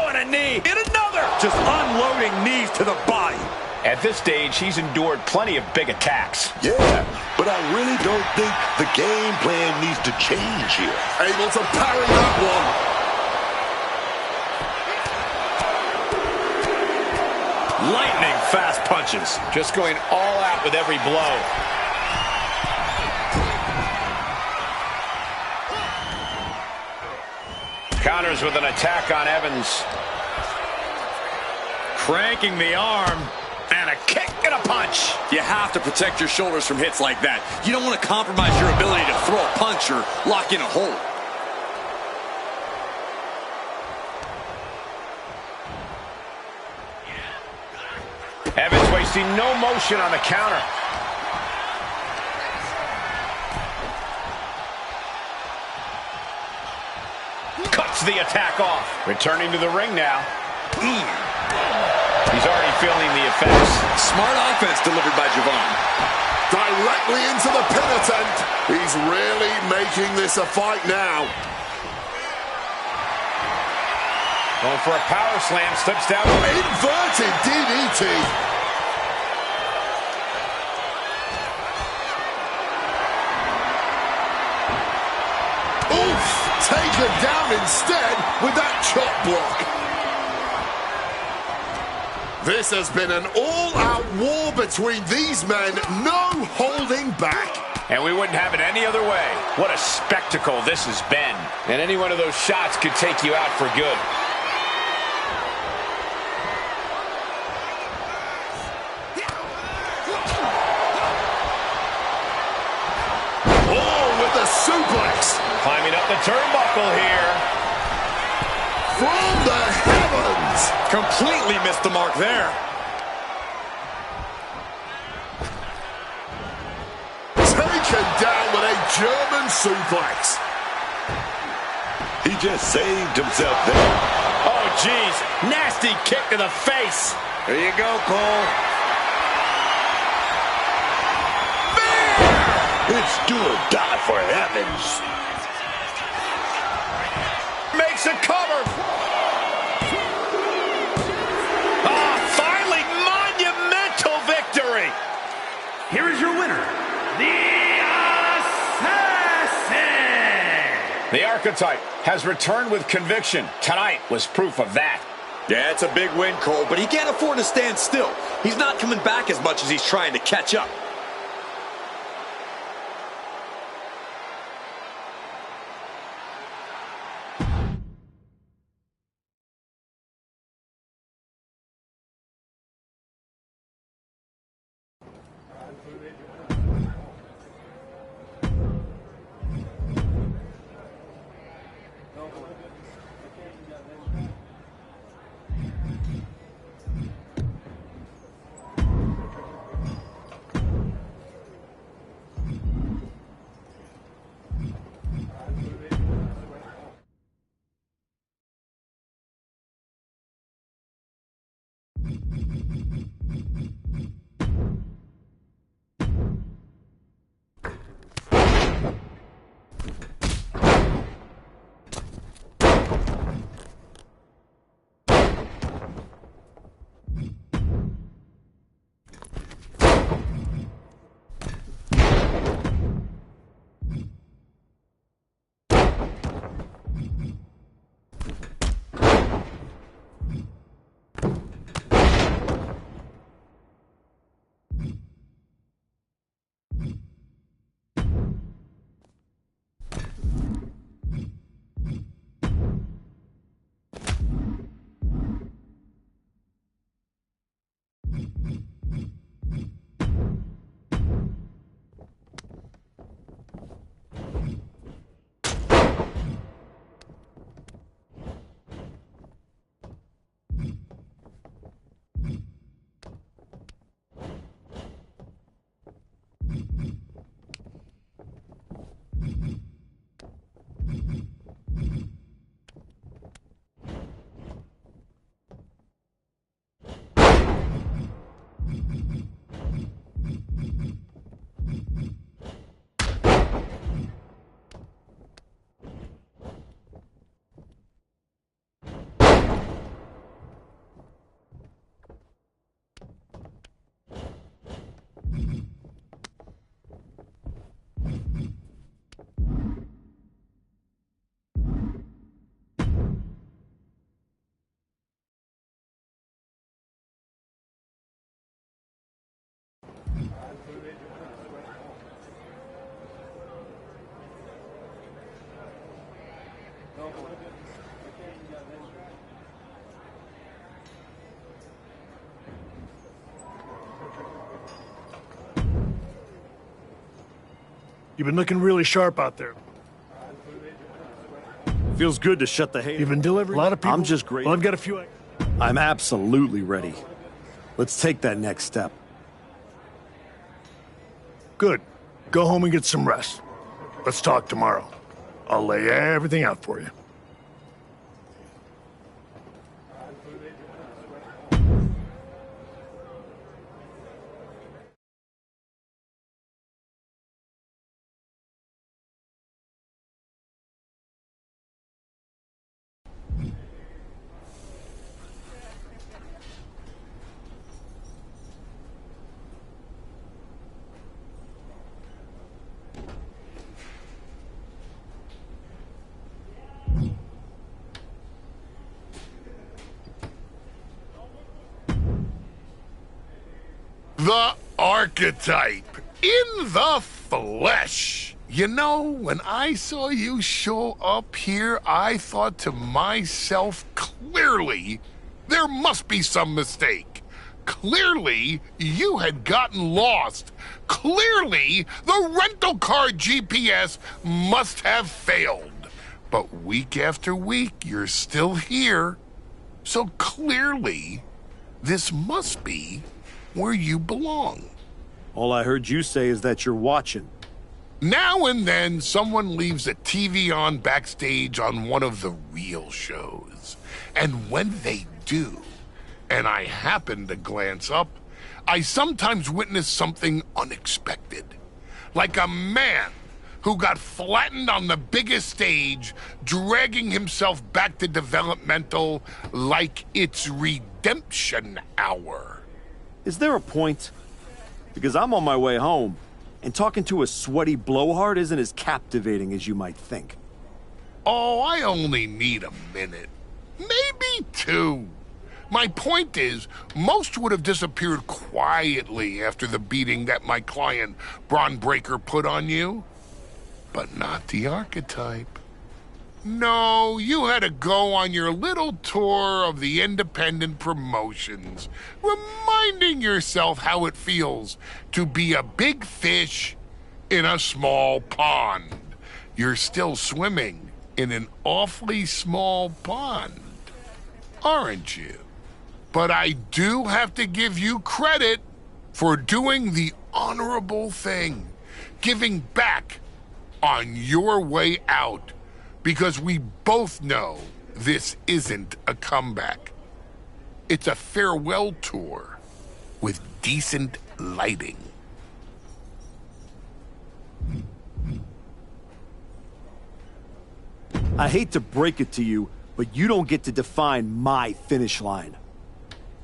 A knee, and another! Just unloading knees to the body. At this stage, he's endured plenty of big attacks. Yeah, but I really don't think the game plan needs to change here. Able to parry that one. Lightning fast punches. Just going all out with every blow. Counters with an attack on Evans. Cranking the arm. And a kick and a punch. You have to protect your shoulders from hits like that. You don't want to compromise your ability to throw a punch or lock in a hold. Evans wasting no motion on the counter. Cuts the attack off. Returning to the ring now. He's already feeling the effects. Smart offense delivered by Javon. Directly into the pin attempt. He's really making this a fight now. Going for a power slam, slips down. Inverted DDT. Oof! Taken down instead with that chop block. This has been an all-out war between these men, no holding back. And we wouldn't have it any other way. What a spectacle this has been. And any one of those shots could take you out for good. Oh, with the suplex. Climbing up the turnbuckle here. From the heavens. Completely missed the mark there. Taken down with a German suplex. He just saved himself there. Oh, geez. Nasty kick to the face. There you go, Cole. It's do or die for Evans. Makes a cover. Finally, monumental victory. Here is your winner, the Assassin! The Archetype has returned with conviction. Tonight was proof of that. Yeah, it's a big win, Cole, but he can't afford to stand still. He's not coming back as much as he's trying to catch up. You've been looking really sharp out there. Feels good to shut the hate. You've been delivering. A lot of people. I'm just great. Well, I've got a few. I'm absolutely ready. Let's take that next step. Good. Go home and get some rest. Let's talk tomorrow. I'll lay everything out for you. The archetype in the flesh. You know, when I saw you show up here, I thought to myself, clearly, there must be some mistake. Clearly, you had gotten lost. Clearly, the rental car GPS must have failed. But week after week, you're still here. So clearly, this must be where you belong. All I heard you say is that you're watching. Now and then, someone leaves a TV on backstage on one of the real shows. And when they do, and I happen to glance up, I sometimes witness something unexpected. Like a man who got flattened on the biggest stage, dragging himself back to developmental like it's redemption hour. Is there a point? Because I'm on my way home, and talking to a sweaty blowhard isn't as captivating as you might think. Oh, I only need a minute. Maybe two. My point is, most would have disappeared quietly after the beating that my client, Braun Breaker, put on you. But not the archetype. No, you had to go on your little tour of the independent promotions, reminding yourself how it feels to be a big fish in a small pond. You're still swimming in an awfully small pond, aren't you? But I do have to give you credit for doing the honorable thing, giving back on your way out. Because we both know this isn't a comeback. It's a farewell tour with decent lighting. I hate to break it to you, but you don't get to define my finish line.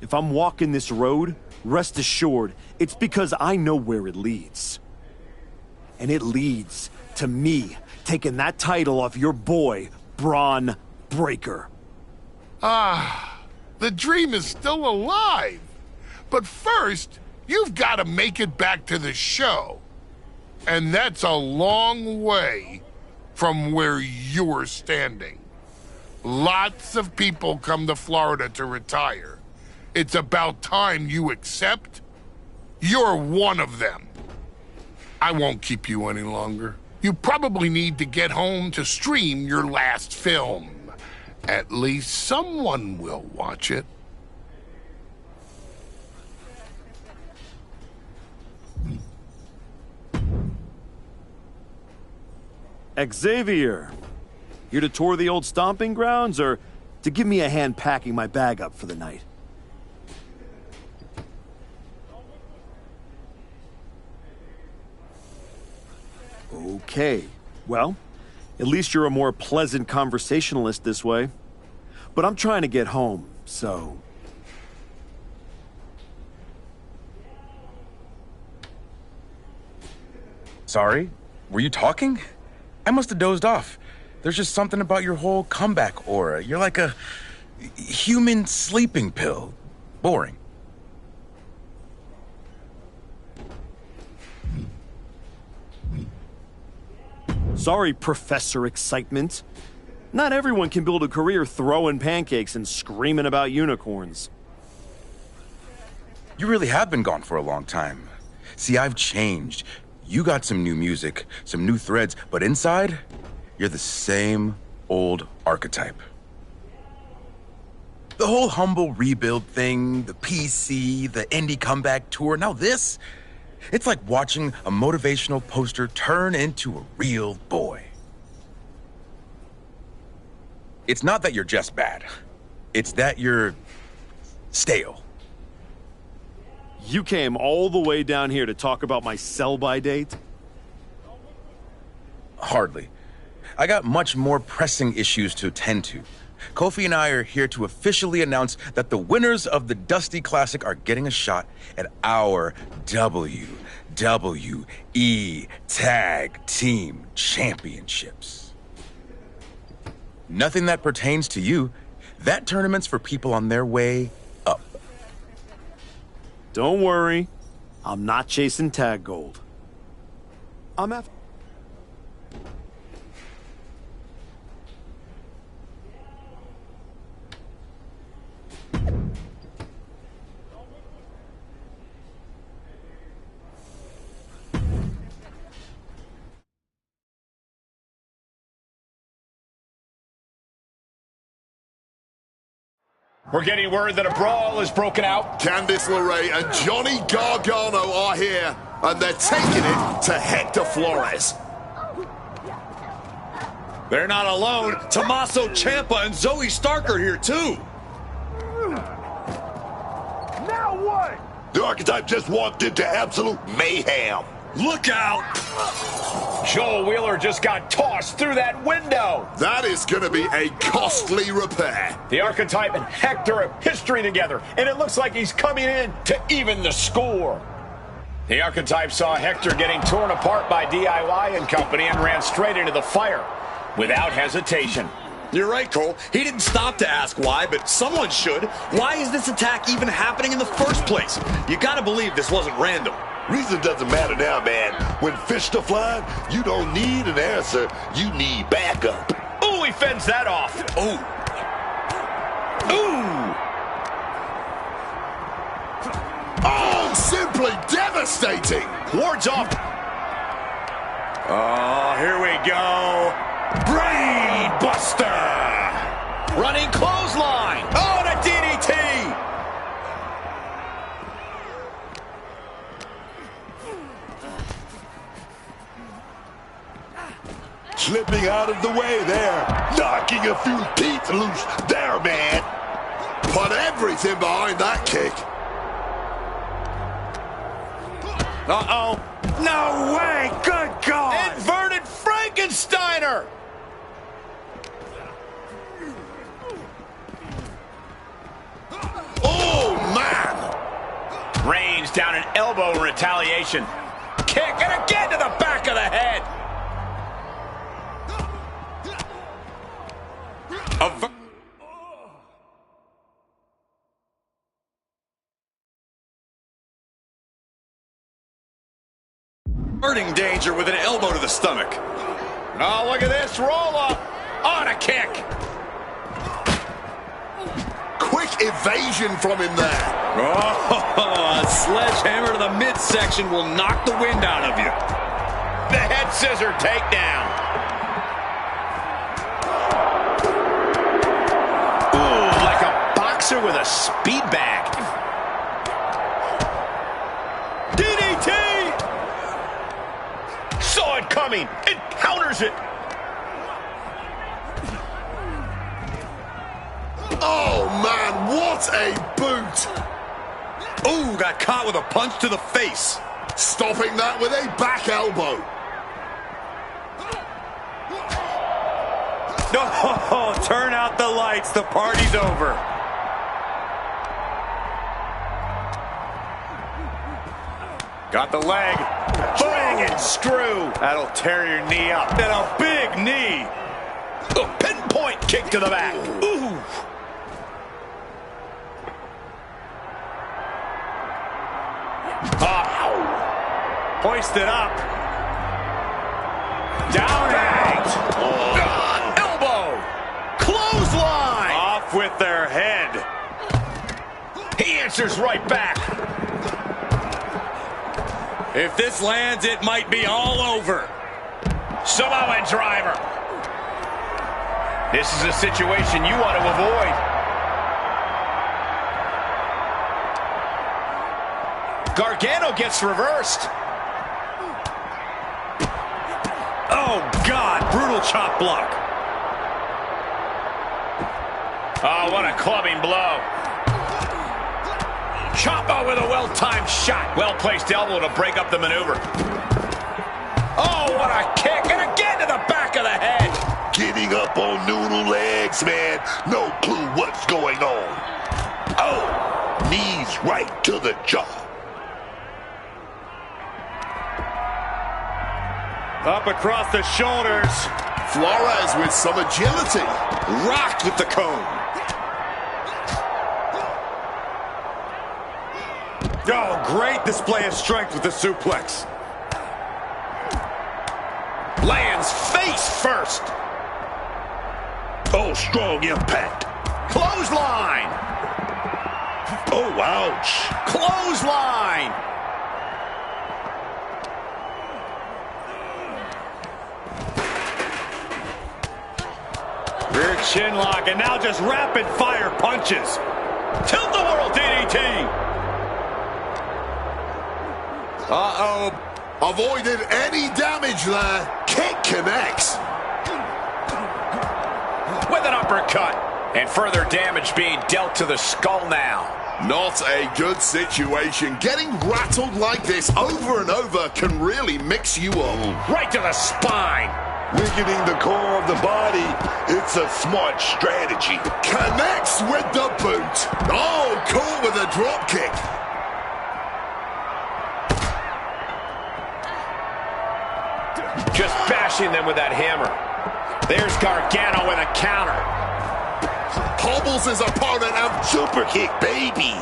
If I'm walking this road, rest assured, it's because I know where it leads. And it leads to me taking that title off your boy, Braun Breaker. Ah, the dream is still alive. But first, you've got to make it back to the show. And that's a long way from where you're standing. Lots of people come to Florida to retire. It's about time you accept you're one of them. I won't keep you any longer. You probably need to get home to stream your last film. At least someone will watch it. Xavier, here to tour the old stomping grounds or to give me a hand packing my bag up for the night? Okay, well, at least you're a more pleasant conversationalist this way. But I'm trying to get home, so... Sorry? Were you talking? I must have dozed off. There's just something about your whole comeback aura. You're like a human sleeping pill. Boring. Sorry, Professor Excitement. Not everyone can build a career throwing pancakes and screaming about unicorns. You really have been gone for a long time. See, I've changed. You got some new music, some new threads, but inside, you're the same old archetype. The whole humble rebuild thing, the PC, the indie comeback tour, now this, it's like watching a motivational poster turn into a real boy. It's not that you're just bad. It's that you're stale. You came all the way down here to talk about my sell-by date? Hardly. I got much more pressing issues to attend to. Kofi and I are here to officially announce that the winners of the Dusty Classic are getting a shot at our WWE Tag Team Championships. Nothing that pertains to you. That tournament's for people on their way up. Don't worry. I'm not chasing tag gold. I'm after... We're getting word that a brawl is broken out. Candice LeRae and Johnny Gargano are here, and they're taking it to Hector Flores. They're not alone. Tommaso Ciampa and Zoe Stark are here, too. Now what? The Archetype just walked into absolute mayhem. Look out! Joel Wheeler just got tossed through that window. That is going to be a costly repair. The Archetype and Hector have history together, and it looks like he's coming in to even the score. The Archetype saw Hector getting torn apart by DIY and company and ran straight into the fire without hesitation. You're right, Cole. He didn't stop to ask why, but someone should. Why is this attack even happening in the first place? You gotta believe this wasn't random. Reason doesn't matter now, man. When fish are flying, you don't need an answer. You need backup. Ooh, he fends that off. Ooh. Ooh. Oh, simply devastating. Wards off. Oh, here we go. Brain Buster. Running clothesline. Oh, the DDT. Slipping out of the way there. Knocking a few teeth loose there, man. Put everything behind that kick. Uh-oh. No way. Good God. Inverted Frankensteiner. Oh, man. Reigns down an elbow in retaliation. Kick, and again to the back of the head. Averting danger with an elbow to the stomach. Oh, look at this. Roll up. On a kick. Quick evasion from him there. Oh, a sledgehammer to the midsection will knock the wind out of you. The head scissor takedown. Ooh, like a boxer with a speed bag. DDT! Saw it coming and counters it. Oh, man, what a boot. Ooh, got caught with a punch to the face. Stopping that with a back elbow. No, turn out the lights. The party's over. Got the leg. Dragon screw. That'll tear your knee up. And a big knee. A pinpoint kick to the back. Ooh. Hoisted up. Down and out. Elbow. answers right back. If this lands, it might be all over. Samoan driver. This is a situation you want to avoid. Gargano gets reversed. Oh, God, brutal chop block. Oh, what a clubbing blow. Ciampa with a well-timed shot. Well-placed elbow to break up the maneuver. Oh, what a kick. And again to the back of the head. Getting up on noodle legs, man. No clue what's going on. Oh, knees right to the jaw. Up across the shoulders. Flores with some agility. Rocked with the cone. Oh, great display of strength with the suplex. Lands face first. Oh, strong impact. Clothesline. Oh, ouch. Clothesline. Rear chin lock, and now just rapid fire punches. Tilt-the-world DDT. Uh-oh. Avoided any damage there. Kick connects. With an uppercut. And further damage being dealt to the skull now. Not a good situation. Getting rattled like this over and over can really mix you up. Right to the spine. Weakening the core of the body. It's a smart strategy. Connects with the boot. Oh, caught with a drop kick. Just bashing them with that hammer. There's Gargano with a counter. Hobbles his opponent and super kick, baby.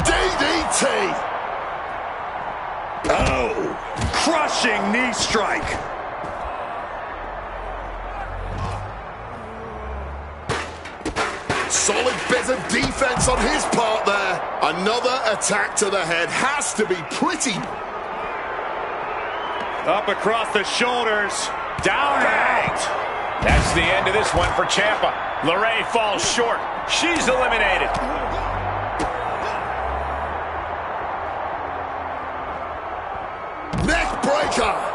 DDT. Oh. Crushing knee strike. Solid bit of defense on his part there. Another attack to the head has to be pretty. Up across the shoulders. Down and out. That's the end of this one for Ciampa. LeRae falls short. She's eliminated. Neck breaker.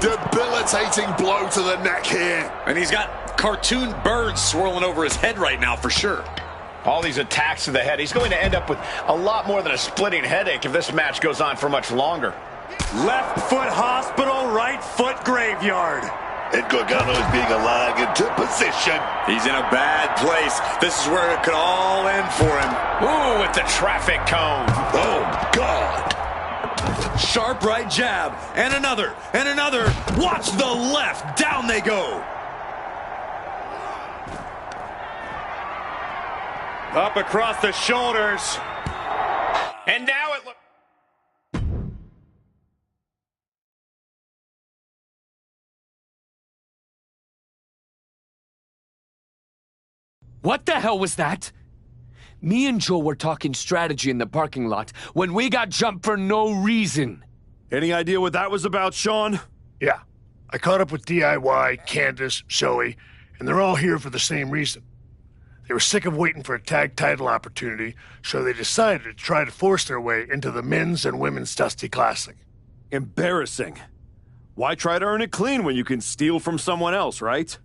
Debilitating blow to the neck here. And he's got cartoon birds swirling over his head right now for sure. All these attacks to the head. He's going to end up with a lot more than a splitting headache if this match goes on for much longer. Left foot hospital, right foot graveyard. And Gargano is being aligned into position. He's in a bad place. This is where it could all end for him. Ooh, with the traffic cone. Oh, God. Sharp right jab. And another. And another. Watch the left. Down they go. Up across the shoulders. And now it looks... What the hell was that? Me and Joe were talking strategy in the parking lot when we got jumped for no reason. Any idea what that was about, Sean? Yeah. I caught up with DIY, Candace, Zoe, and they're all here for the same reason. They were sick of waiting for a tag title opportunity, so they decided to try to force their way into the men's and women's Dusty Classic. Embarrassing. Why try to earn it clean when you can steal from someone else, right?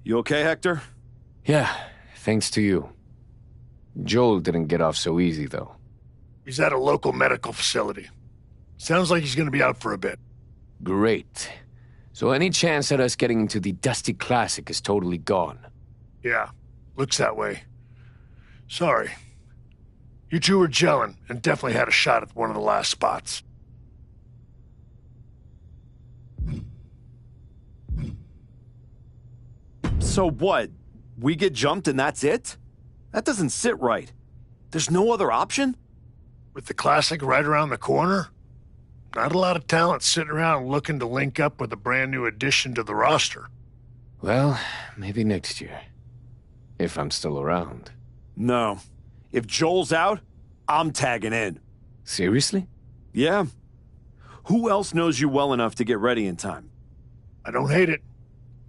You okay, Hector? Yeah, thanks to you. Joel didn't get off so easy, though. He's at a local medical facility. Sounds like he's going to be out for a bit. Great. So any chance at us getting into the Dusty Classic is totally gone. Yeah, looks that way. Sorry. You two were gelling and definitely had a shot at one of the last spots. So what? We get jumped and that's it? That doesn't sit right. There's no other option? With the Classic right around the corner, not a lot of talent sitting around looking to link up with a brand new addition to the roster. Well, maybe next year. If I'm still around. No. If Joel's out, I'm tagging in. Seriously? Yeah. Who else knows you well enough to get ready in time? I don't hate it.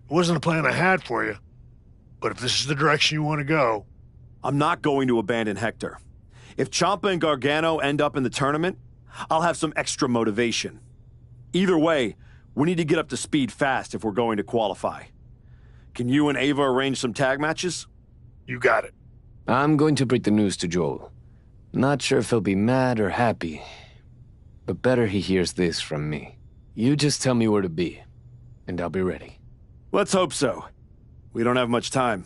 It wasn't a plan I had for you. But if this is the direction you want to go... I'm not going to abandon Hector. If Ciampa and Gargano end up in the tournament, I'll have some extra motivation. Either way, we need to get up to speed fast if we're going to qualify. Can you and Ava arrange some tag matches? You got it. I'm going to break the news to Joel. Not sure if he'll be mad or happy, but better he hears this from me. You just tell me where to be, and I'll be ready. Let's hope so. We don't have much time.